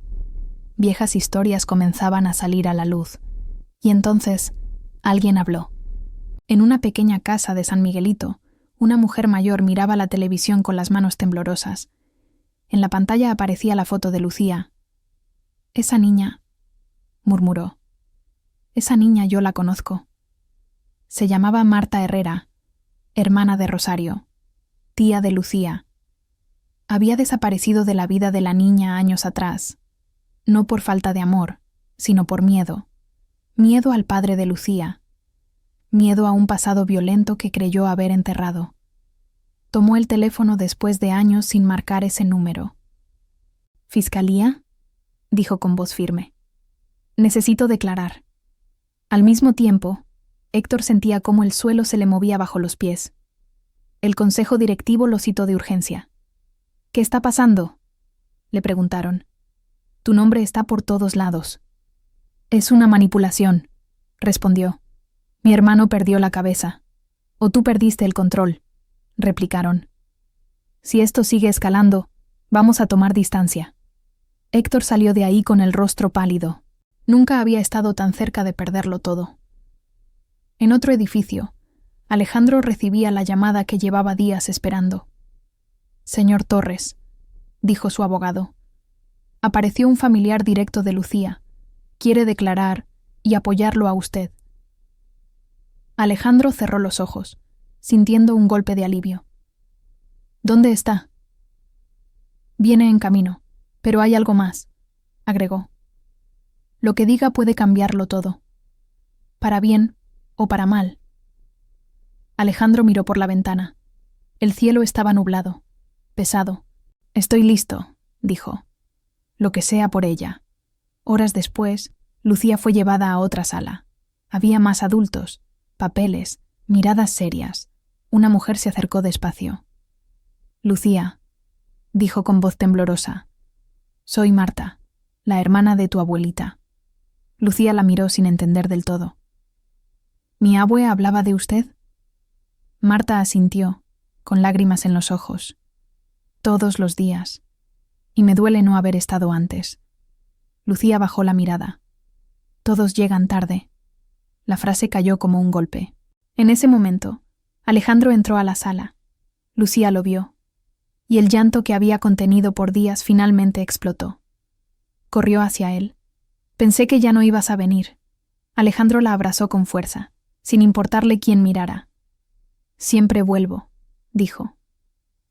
A: Viejas historias comenzaban a salir a la luz. Y entonces, alguien habló. En una pequeña casa de San Miguelito, una mujer mayor miraba la televisión con las manos temblorosas. En la pantalla aparecía la foto de Lucía. «Esa niña», murmuró. «Esa niña yo la conozco». Se llamaba Marta Herrera, hermana de Rosario, tía de Lucía. Había desaparecido de la vida de la niña años atrás, no por falta de amor, sino por miedo. Miedo al padre de Lucía. Miedo a un pasado violento que creyó haber enterrado. Tomó el teléfono después de años sin marcar ese número. «¿Fiscalía?», dijo con voz firme. «Necesito declarar». Al mismo tiempo, Héctor sentía cómo el suelo se le movía bajo los pies. El consejo directivo lo citó de urgencia. «¿Qué está pasando?», le preguntaron. «Tu nombre está por todos lados». «Es una manipulación», respondió. «Mi hermano perdió la cabeza. O tú perdiste el control», replicaron. «Si esto sigue escalando, vamos a tomar distancia». Héctor salió de ahí con el rostro pálido. Nunca había estado tan cerca de perderlo todo. En otro edificio, Alejandro recibía la llamada que llevaba días esperando. «Señor Torres», dijo su abogado. «Apareció un familiar directo de Lucía. Quiere declarar y apoyarlo a usted». Alejandro cerró los ojos, sintiendo un golpe de alivio. «¿Dónde está?» «Viene en camino, pero hay algo más», agregó. «Lo que diga puede cambiarlo todo. Para bien o para mal». Alejandro miró por la ventana. El cielo estaba nublado, pesado. «Estoy listo», dijo. «Lo que sea por ella». Horas después, Lucía fue llevada a otra sala. Había más adultos, papeles, miradas serias. Una mujer se acercó despacio. «Lucía», dijo con voz temblorosa. «Soy Marta, la hermana de tu abuelita». Lucía la miró sin entender del todo. «¿Mi abue hablaba de usted?» Marta asintió, con lágrimas en los ojos. «Todos los días. Y me duele no haber estado antes». Lucía bajó la mirada. «Todos llegan tarde». La frase cayó como un golpe. En ese momento, Alejandro entró a la sala. Lucía lo vio, y el llanto que había contenido por días finalmente explotó. Corrió hacia él. «Pensé que ya no ibas a venir». Alejandro la abrazó con fuerza, sin importarle quién mirara. «Siempre vuelvo», dijo.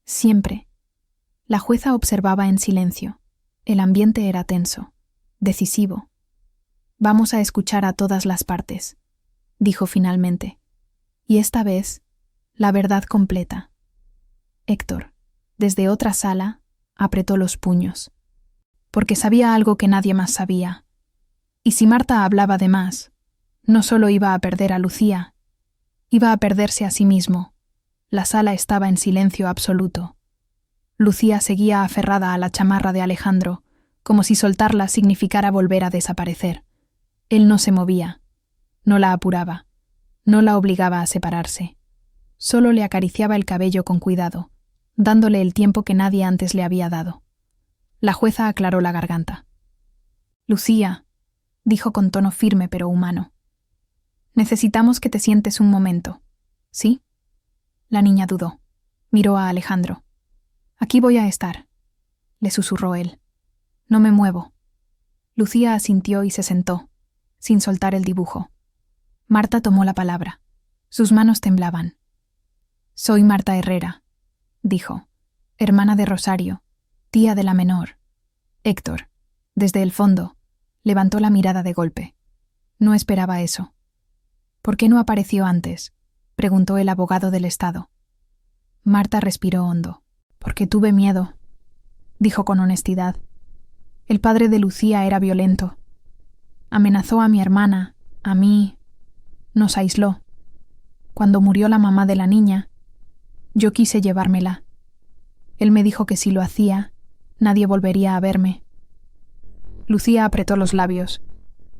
A: «Siempre». La jueza observaba en silencio. El ambiente era tenso, decisivo. «Vamos a escuchar a todas las partes», dijo finalmente. «Y esta vez, la verdad completa». Héctor, desde otra sala, apretó los puños. Porque sabía algo que nadie más sabía. Y si Marta hablaba de más, no solo iba a perder a Lucía, iba a perderse a sí mismo. La sala estaba en silencio absoluto. Lucía seguía aferrada a la chamarra de Alejandro, como si soltarla significara volver a desaparecer. Él no se movía, no la apuraba, no la obligaba a separarse. Solo le acariciaba el cabello con cuidado, dándole el tiempo que nadie antes le había dado. La jueza aclaró la garganta. «Lucía», dijo con tono firme pero humano, «necesitamos que te sientes un momento, ¿sí?» La niña dudó. Miró a Alejandro. «Aquí voy a estar», le susurró él. «No me muevo». Lucía asintió y se sentó, sin soltar el dibujo. Marta tomó la palabra. Sus manos temblaban. «Soy Marta Herrera», dijo, «hermana de Rosario, tía de la menor». Héctor, desde el fondo, levantó la mirada de golpe. No esperaba eso. «¿Por qué no apareció antes?», preguntó el abogado del Estado. Marta respiró hondo. «Porque tuve miedo». dijo con honestidad. El padre de Lucía era violento. Amenazó a mi hermana, a mí. Nos aisló. Cuando murió la mamá de la niña, yo quise llevármela. Él me dijo que si lo hacía, nadie volvería a verme. Lucía apretó los labios.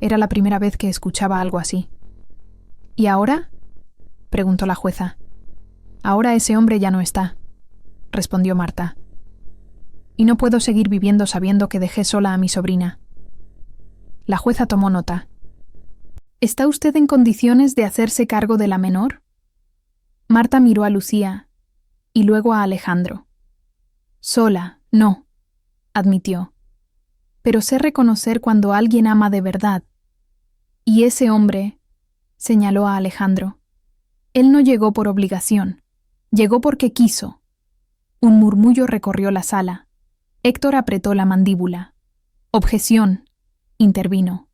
A: Era la primera vez que escuchaba algo así. ¿Y ahora?, preguntó la jueza. Ahora ese hombre ya no está, respondió Marta. Y no puedo seguir viviendo sabiendo que dejé sola a mi sobrina. La jueza tomó nota. ¿Está usted en condiciones de hacerse cargo de la menor? Marta miró a Lucía y luego a Alejandro. Sola, no, admitió. Pero sé reconocer cuando alguien ama de verdad. Y ese hombre, señaló a Alejandro, él no llegó por obligación, llegó porque quiso. Un murmullo recorrió la sala. Héctor apretó la mandíbula. Objeción, intervino.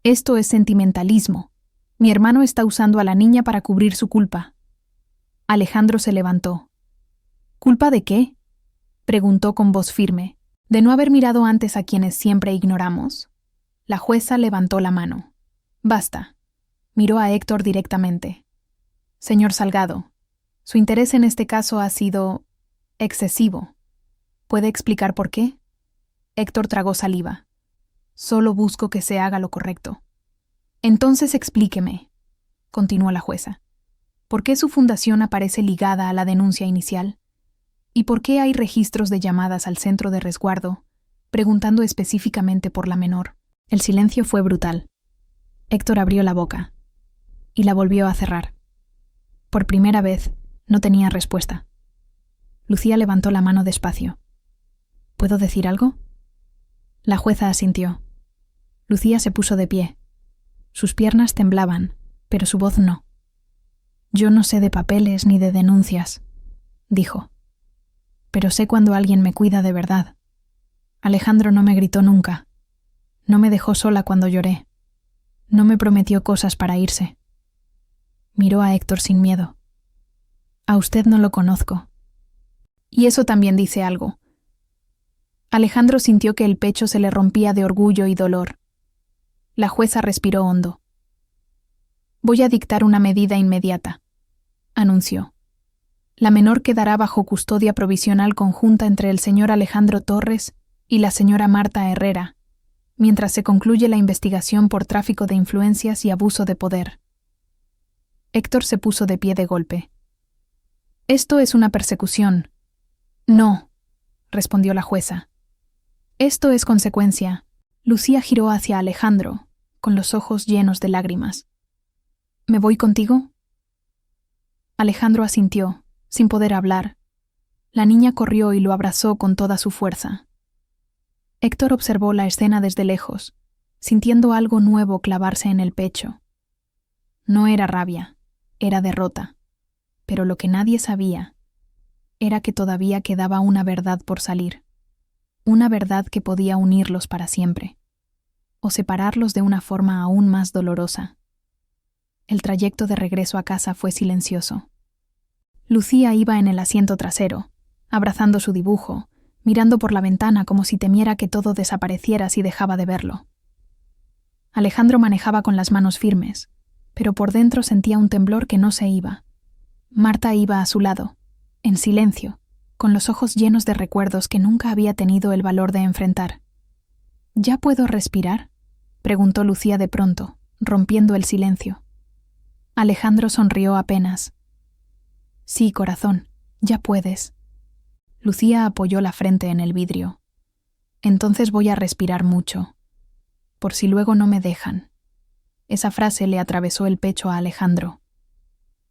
A: Esto es sentimentalismo. Mi hermano está usando a la niña para cubrir su culpa. Alejandro se levantó. ¿Culpa de qué?, preguntó con voz firme. ¿De no haber mirado antes a quienes siempre ignoramos? La jueza levantó la mano. Basta. Miró a Héctor directamente. Señor Salgado, su interés en este caso ha sido excesivo. ¿Puede explicar por qué? Héctor tragó saliva. Solo busco que se haga lo correcto. Entonces explíqueme, continuó la jueza. ¿Por qué su fundación aparece ligada a la denuncia inicial? ¿Y por qué hay registros de llamadas al centro de resguardo, preguntando específicamente por la menor? El silencio fue brutal. Héctor abrió la boca y la volvió a cerrar. Por primera vez, no tenía respuesta. Lucía levantó la mano despacio. ¿Puedo decir algo? La jueza asintió. Lucía se puso de pie. Sus piernas temblaban, pero su voz no. Yo no sé de papeles ni de denuncias, dijo. Pero sé cuando alguien me cuida de verdad. Alejandro no me gritó nunca. No me dejó sola cuando lloré. No me prometió cosas para irse. Miró a Héctor sin miedo. A usted no lo conozco. Y eso también dice algo. Alejandro sintió que el pecho se le rompía de orgullo y dolor. La jueza respiró hondo. Voy a dictar una medida inmediata, anunció. La menor quedará bajo custodia provisional conjunta entre el señor Alejandro Torres y la señora Marta Herrera, mientras se concluye la investigación por tráfico de influencias y abuso de poder. Héctor se puso de pie de golpe. Esto es una persecución. No, respondió la jueza. Esto es consecuencia. Lucía giró hacia Alejandro, con los ojos llenos de lágrimas. ¿Me voy contigo? Alejandro asintió, sin poder hablar. La niña corrió y lo abrazó con toda su fuerza. Héctor observó la escena desde lejos, sintiendo algo nuevo clavarse en el pecho. No era rabia, era derrota. Pero lo que nadie sabía era que todavía quedaba una verdad por salir. Una verdad que podía unirlos para siempre, o separarlos de una forma aún más dolorosa. El trayecto de regreso a casa fue silencioso. Lucía iba en el asiento trasero, abrazando su dibujo, mirando por la ventana como si temiera que todo desapareciera si dejaba de verlo. Alejandro manejaba con las manos firmes, pero por dentro sentía un temblor que no se iba. Marta iba a su lado, en silencio, con los ojos llenos de recuerdos que nunca había tenido el valor de enfrentar. ¿Ya puedo respirar?, preguntó Lucía de pronto, rompiendo el silencio. Alejandro sonrió apenas. Sí, corazón, ya puedes. Lucía apoyó la frente en el vidrio. Entonces voy a respirar mucho, por si luego no me dejan. Esa frase le atravesó el pecho a Alejandro.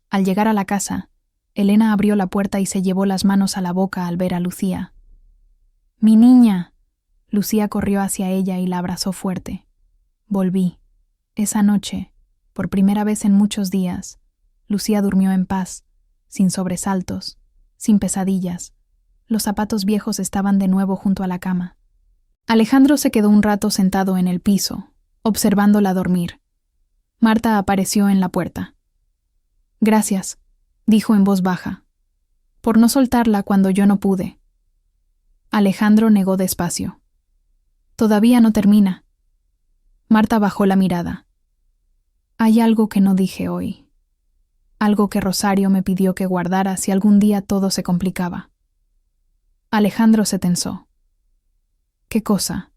A: Al llegar a la casa, Elena abrió la puerta y se llevó las manos a la boca al ver a Lucía. ¡Mi niña! Lucía corrió hacia ella y la abrazó fuerte. Volví. Esa noche, por primera vez en muchos días, Lucía durmió en paz, sin sobresaltos, sin pesadillas. Los zapatos viejos estaban de nuevo junto a la cama. Alejandro se quedó un rato sentado en el piso, observándola dormir. Marta apareció en la puerta. Gracias, dijo en voz baja, por no soltarla cuando yo no pude. Alejandro negó despacio. Todavía no termina. Marta bajó la mirada. Hay algo que no dije hoy. Algo que Rosario me pidió que guardara si algún día todo se complicaba. Alejandro se tensó. ¿Qué cosa?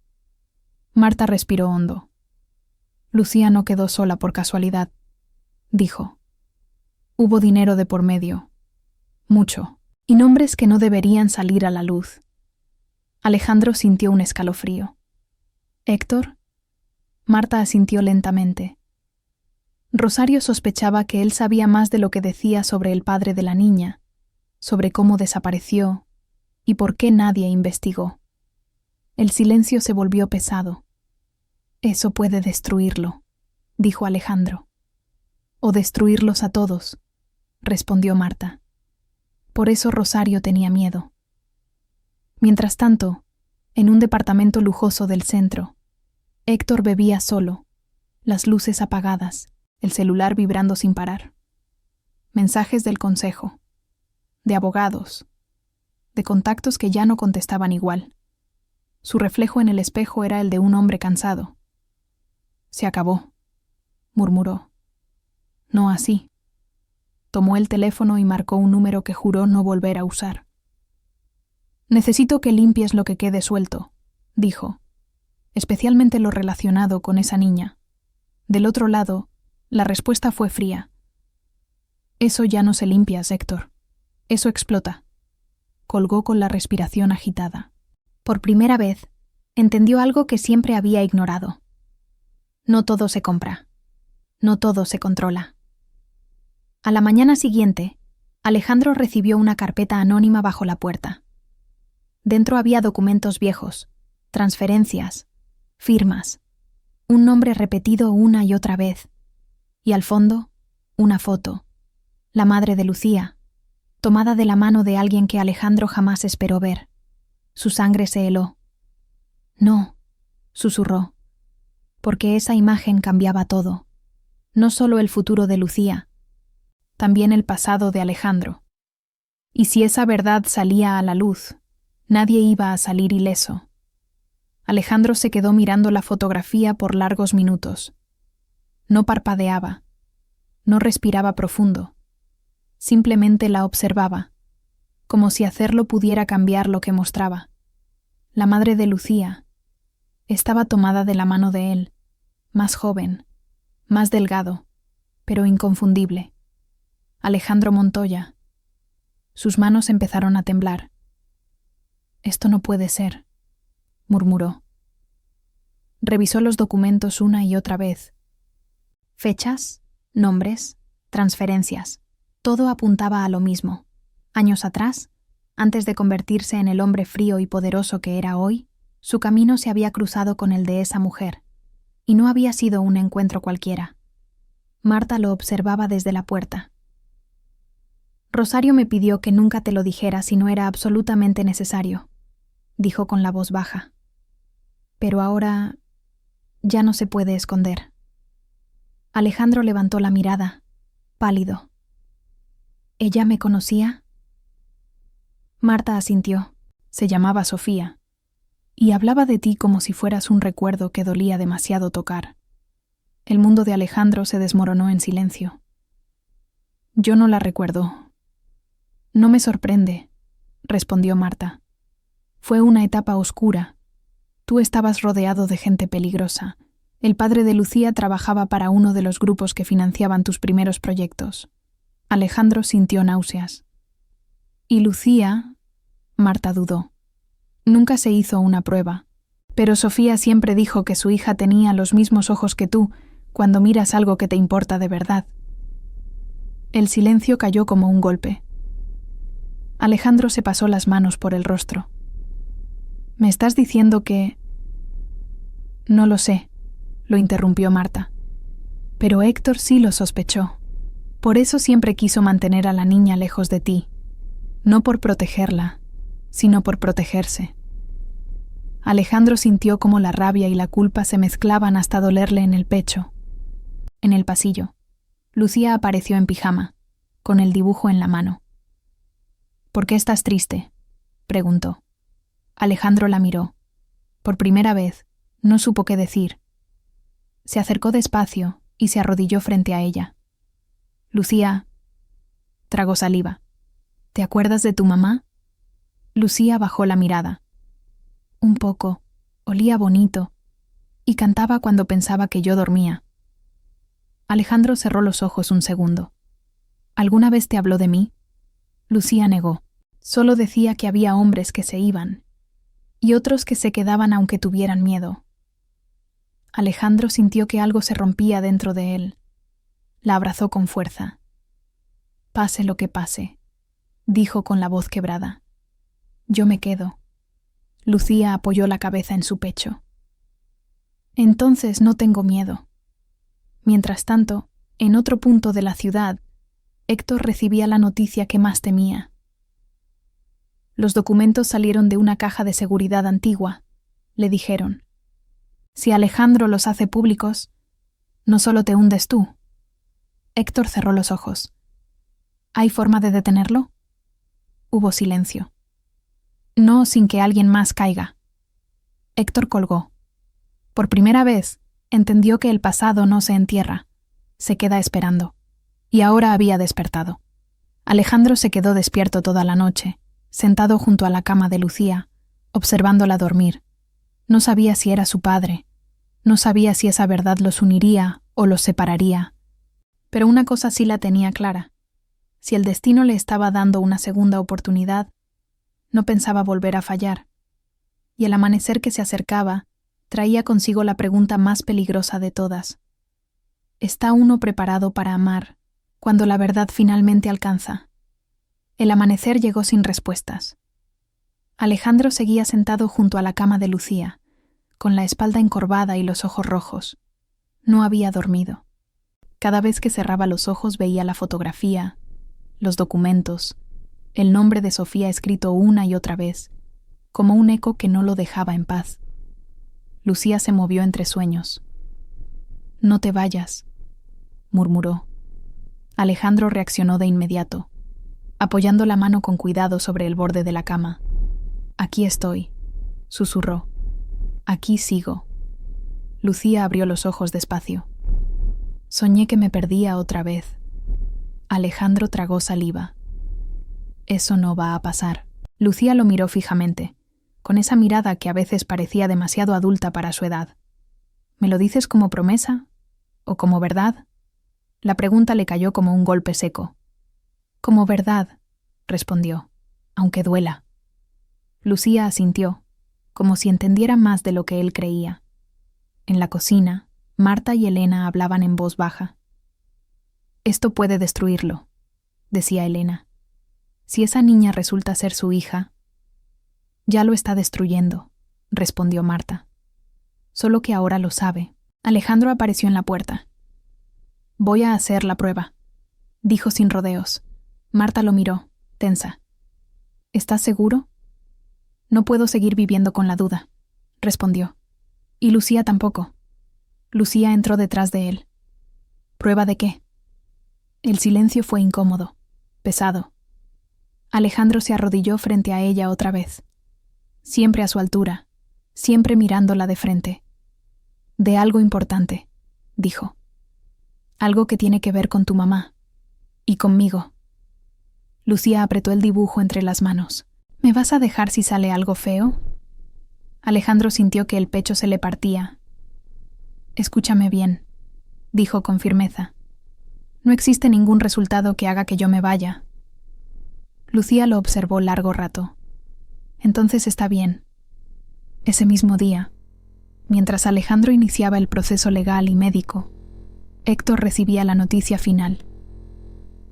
A: Marta respiró hondo. Lucía no quedó sola por casualidad, dijo. Hubo dinero de por medio. Mucho. Y nombres que no deberían salir a la luz. Alejandro sintió un escalofrío. ¿Héctor? Marta asintió lentamente. Rosario sospechaba que él sabía más de lo que decía sobre el padre de la niña, sobre cómo desapareció y por qué nadie investigó. El silencio se volvió pesado. Eso puede destruirlo, dijo Alejandro. O destruirlos a todos, respondió Marta. Por eso Rosario tenía miedo. Mientras tanto, en un departamento lujoso del centro, Héctor bebía solo, las luces apagadas, el celular vibrando sin parar. Mensajes del consejo, de abogados, de contactos que ya no contestaban igual. Su reflejo en el espejo era el de un hombre cansado. Se acabó, murmuró. No así. Tomó el teléfono y marcó un número que juró no volver a usar. Necesito que limpies lo que quede suelto, dijo, especialmente lo relacionado con esa niña. Del otro lado, la respuesta fue fría. Eso ya no se limpia, Héctor. Eso explota. Colgó con la respiración agitada. Por primera vez, entendió algo que siempre había ignorado. No todo se compra. No todo se controla. A la mañana siguiente, Alejandro recibió una carpeta anónima bajo la puerta. Dentro había documentos viejos, transferencias, firmas, un nombre repetido una y otra vez, y al fondo, una foto, la madre de Lucía, tomada de la mano de alguien que Alejandro jamás esperó ver. Su sangre se heló. No, susurró, porque esa imagen cambiaba todo, no solo el futuro de Lucía, también el pasado de Alejandro. Y si esa verdad salía a la luz, nadie iba a salir ileso. Alejandro se quedó mirando la fotografía por largos minutos. No parpadeaba, no respiraba profundo, simplemente la observaba, como si hacerlo pudiera cambiar lo que mostraba. La madre de Lucía estaba tomada de la mano de él, más joven, más delgado, pero inconfundible. Alejandro Montoya. Sus manos empezaron a temblar. Esto no puede ser, murmuró. Revisó los documentos una y otra vez. Fechas, nombres, transferencias. Todo apuntaba a lo mismo. Años atrás, antes de convertirse en el hombre frío y poderoso que era hoy, su camino se había cruzado con el de esa mujer, y no había sido un encuentro cualquiera. Marta lo observaba desde la puerta. Rosario me pidió que nunca te lo dijera si no era absolutamente necesario, dijo con la voz baja. Pero ahora ya no se puede esconder. Alejandro levantó la mirada, pálido. ¿Ella me conocía? Marta asintió. Se llamaba Sofía. Y hablaba de ti como si fueras un recuerdo que dolía demasiado tocar. El mundo de Alejandro se desmoronó en silencio. Yo no la recuerdo. No me sorprende, respondió Marta. Fue una etapa oscura. Tú estabas rodeado de gente peligrosa. El padre de Lucía trabajaba para uno de los grupos que financiaban tus primeros proyectos. Alejandro sintió náuseas. ¿Y Lucía? Marta dudó. Nunca se hizo una prueba, pero Sofía siempre dijo que su hija tenía los mismos ojos que tú cuando miras algo que te importa de verdad. El silencio cayó como un golpe. Alejandro se pasó las manos por el rostro. ¿Me estás diciendo que...? No lo sé, lo interrumpió Marta. Pero Héctor sí lo sospechó. Por eso siempre quiso mantener a la niña lejos de ti. No por protegerla, sino por protegerse. Alejandro sintió cómo la rabia y la culpa se mezclaban hasta dolerle en el pecho. En el pasillo, Lucía apareció en pijama, con el dibujo en la mano. ¿Por qué estás triste?, preguntó. Alejandro la miró. Por primera vez, no supo qué decir. Se acercó despacio y se arrodilló frente a ella. Lucía. Tragó saliva. ¿Te acuerdas de tu mamá? Lucía bajó la mirada. Un poco. Olía bonito. Y cantaba cuando pensaba que yo dormía. Alejandro cerró los ojos un segundo. ¿Alguna vez te habló de mí? Lucía negó. Solo decía que había hombres que se iban y otros que se quedaban aunque tuvieran miedo. Alejandro sintió que algo se rompía dentro de él. La abrazó con fuerza. Pase lo que pase, dijo con la voz quebrada. Yo me quedo. Lucía apoyó la cabeza en su pecho. Entonces no tengo miedo. Mientras tanto, en otro punto de la ciudad, Héctor recibía la noticia que más temía. Los documentos salieron de una caja de seguridad antigua, le dijeron. Si Alejandro los hace públicos, no solo te hundes tú. Héctor cerró los ojos. ¿Hay forma de detenerlo? Hubo silencio. No sin que alguien más caiga. Héctor colgó. Por primera vez, entendió que el pasado no se entierra, se queda esperando. Y ahora había despertado. Alejandro se quedó despierto toda la noche, sentado junto a la cama de Lucía, observándola dormir. No sabía si era su padre, no sabía si esa verdad los uniría o los separaría. Pero una cosa sí la tenía clara. Si el destino le estaba dando una segunda oportunidad, no pensaba volver a fallar. Y el amanecer que se acercaba traía consigo la pregunta más peligrosa de todas. ¿Está uno preparado para amar cuando la verdad finalmente alcanza? El amanecer llegó sin respuestas. Alejandro seguía sentado junto a la cama de Lucía, con la espalda encorvada y los ojos rojos. No había dormido. Cada vez que cerraba los ojos veía la fotografía, los documentos, el nombre de Sofía escrito una y otra vez, como un eco que no lo dejaba en paz. Lucía se movió entre sueños. «No te vayas», murmuró. Alejandro reaccionó de inmediato, apoyando la mano con cuidado sobre el borde de la cama. «Aquí estoy», susurró. «Aquí sigo». Lucía abrió los ojos despacio. «Soñé que me perdía otra vez». Alejandro tragó saliva. «Eso no va a pasar». Lucía lo miró fijamente, con esa mirada que a veces parecía demasiado adulta para su edad. «¿Me lo dices como promesa? ¿O como verdad?» La pregunta le cayó como un golpe seco. «Como verdad», respondió, «aunque duela». Lucía asintió, como si entendiera más de lo que él creía. En la cocina, Marta y Elena hablaban en voz baja. «Esto puede destruirlo», decía Elena. «Si esa niña resulta ser su hija». «Ya lo está destruyendo», respondió Marta. «Solo que ahora lo sabe». Alejandro apareció en la puerta. «Voy a hacer la prueba», dijo sin rodeos. Marta lo miró, tensa. «¿Estás seguro?» «No puedo seguir viviendo con la duda», respondió. «Y Lucía tampoco». Lucía entró detrás de él. «¿Prueba de qué?» El silencio fue incómodo, pesado. Alejandro se arrodilló frente a ella otra vez. Siempre a su altura, siempre mirándola de frente. «De algo importante», dijo. «Algo que tiene que ver con tu mamá. Y conmigo». Lucía apretó el dibujo entre las manos. «¿Me vas a dejar si sale algo feo?» Alejandro sintió que el pecho se le partía. «Escúchame bien», dijo con firmeza. «No existe ningún resultado que haga que yo me vaya». Lucía lo observó largo rato. «Entonces está bien». Ese mismo día, mientras Alejandro iniciaba el proceso legal y médico, Héctor recibía la noticia final.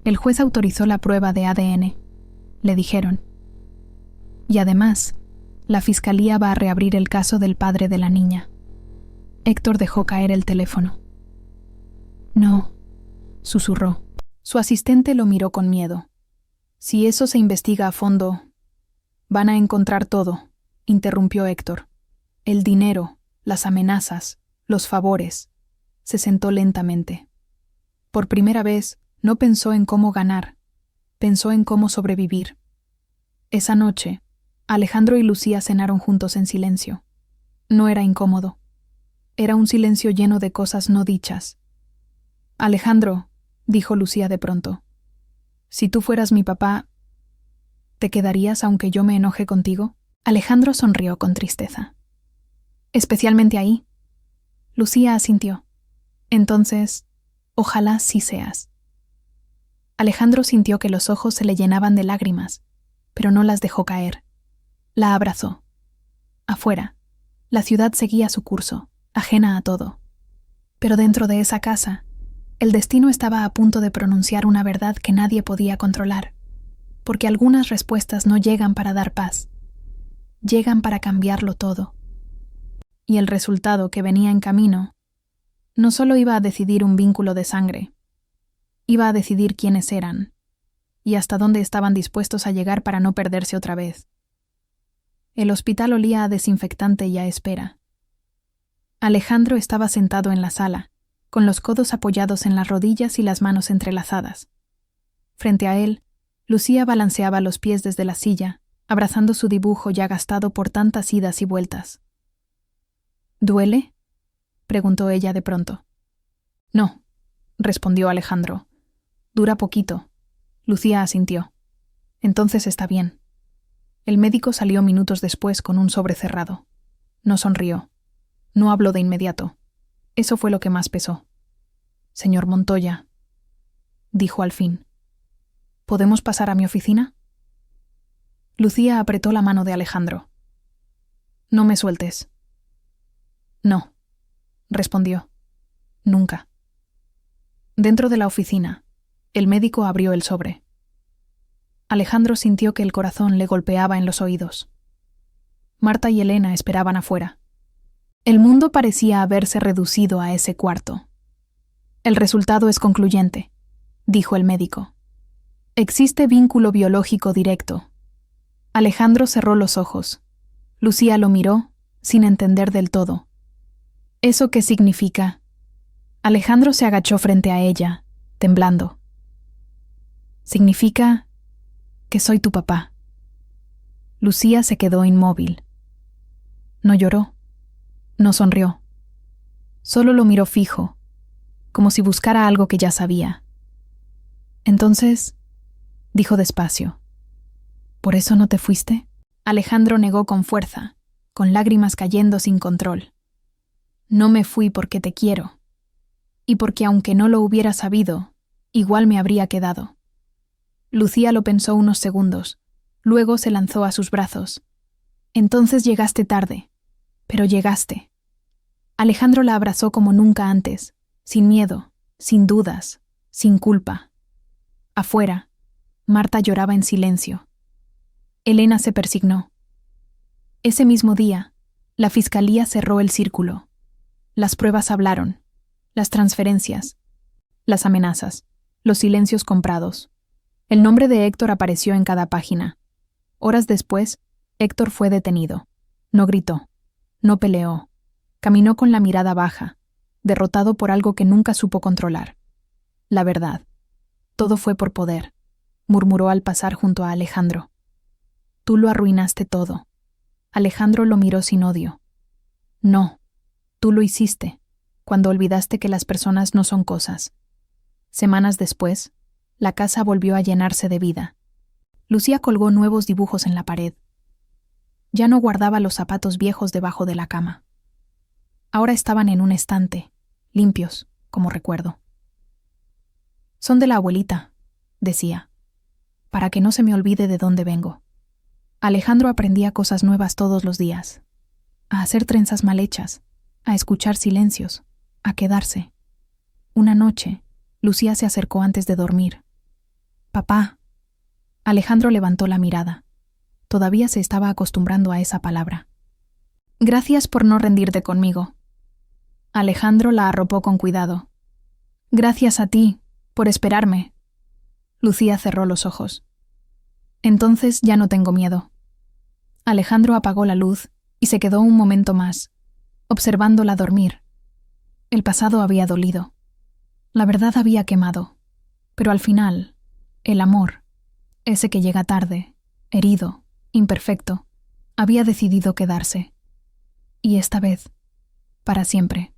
A: El juez autorizó la prueba de ADN, le dijeron. Y además, la fiscalía va a reabrir el caso del padre de la niña. Héctor dejó caer el teléfono. «No», susurró. Su asistente lo miró con miedo. «Si eso se investiga a fondo, van a encontrar todo», interrumpió Héctor. «El dinero, las amenazas, los favores». Se sentó lentamente. Por primera vez, no pensó en cómo ganar, pensó en cómo sobrevivir. Esa noche, Alejandro y Lucía cenaron juntos en silencio. No era incómodo. Era un silencio lleno de cosas no dichas. Alejandro, dijo Lucía de pronto, si tú fueras mi papá, ¿te quedarías aunque yo me enoje contigo? Alejandro sonrió con tristeza. Especialmente ahí. Lucía asintió. Entonces, ojalá sí seas. Alejandro sintió que los ojos se le llenaban de lágrimas, pero no las dejó caer. La abrazó. Afuera, la ciudad seguía su curso, ajena a todo. Pero dentro de esa casa, el destino estaba a punto de pronunciar una verdad que nadie podía controlar, porque algunas respuestas no llegan para dar paz, llegan para cambiarlo todo. Y el resultado que venía en camino no solo iba a decidir un vínculo de sangre, iba a decidir quiénes eran y hasta dónde estaban dispuestos a llegar para no perderse otra vez. El hospital olía a desinfectante y a espera. Alejandro estaba sentado en la sala, con los codos apoyados en las rodillas y las manos entrelazadas. Frente a él, Lucía balanceaba los pies desde la silla, abrazando su dibujo ya gastado por tantas idas y vueltas. ¿Duele?, preguntó ella de pronto. No, respondió Alejandro. Dura poquito. Lucía asintió. Entonces está bien. El médico salió minutos después con un sobre cerrado. No sonrió. No habló de inmediato. Eso fue lo que más pesó. Señor Montoya, dijo al fin, ¿podemos pasar a mi oficina? Lucía apretó la mano de Alejandro. No me sueltes. No, respondió. Nunca. Dentro de la oficina, el médico abrió el sobre. Alejandro sintió que el corazón le golpeaba en los oídos. Marta y Elena esperaban afuera. El mundo parecía haberse reducido a ese cuarto. El resultado es concluyente, dijo el médico. Existe vínculo biológico directo. Alejandro cerró los ojos. Lucía lo miró, sin entender del todo. ¿Eso qué significa? Alejandro se agachó frente a ella, temblando. Significa que soy tu papá. Lucía se quedó inmóvil. No lloró. No sonrió. Solo lo miró fijo, como si buscara algo que ya sabía. Entonces, dijo despacio, ¿por eso no te fuiste? Alejandro negó con fuerza, con lágrimas cayendo sin control. No me fui porque te quiero, y porque aunque no lo hubiera sabido, igual me habría quedado. Lucía lo pensó unos segundos, luego se lanzó a sus brazos. Entonces llegaste tarde, pero llegaste. Alejandro la abrazó como nunca antes, sin miedo, sin dudas, sin culpa. Afuera, Marta lloraba en silencio. Elena se persignó. Ese mismo día, la fiscalía cerró el círculo. Las pruebas hablaron, las transferencias, las amenazas, los silencios comprados. El nombre de Héctor apareció en cada página. Horas después, Héctor fue detenido. No gritó, no peleó. Caminó con la mirada baja, derrotado por algo que nunca supo controlar. La verdad. Todo fue por poder, murmuró al pasar junto a Alejandro. Tú lo arruinaste todo. Alejandro lo miró sin odio. No, tú lo hiciste, cuando olvidaste que las personas no son cosas. Semanas después, la casa volvió a llenarse de vida. Lucía colgó nuevos dibujos en la pared. Ya no guardaba los zapatos viejos debajo de la cama. Ahora estaban en un estante, limpios, como recuerdo. Son de la abuelita, decía, para que no se me olvide de dónde vengo. Alejandro aprendía cosas nuevas todos los días. A hacer trenzas mal hechas, a escuchar silencios, a quedarse. Una noche, Lucía se acercó antes de dormir. «Papá». Alejandro levantó la mirada. Todavía se estaba acostumbrando a esa palabra. «Gracias por no rendirte conmigo». Alejandro la arropó con cuidado. «Gracias a ti, por esperarme». Lucía cerró los ojos. «Entonces ya no tengo miedo». Alejandro apagó la luz y se quedó un momento más, observándola dormir. El pasado había dolido. La verdad había quemado. Pero al final, el amor, ese que llega tarde, herido, imperfecto, Había decidido quedarse. Y esta vez, para siempre.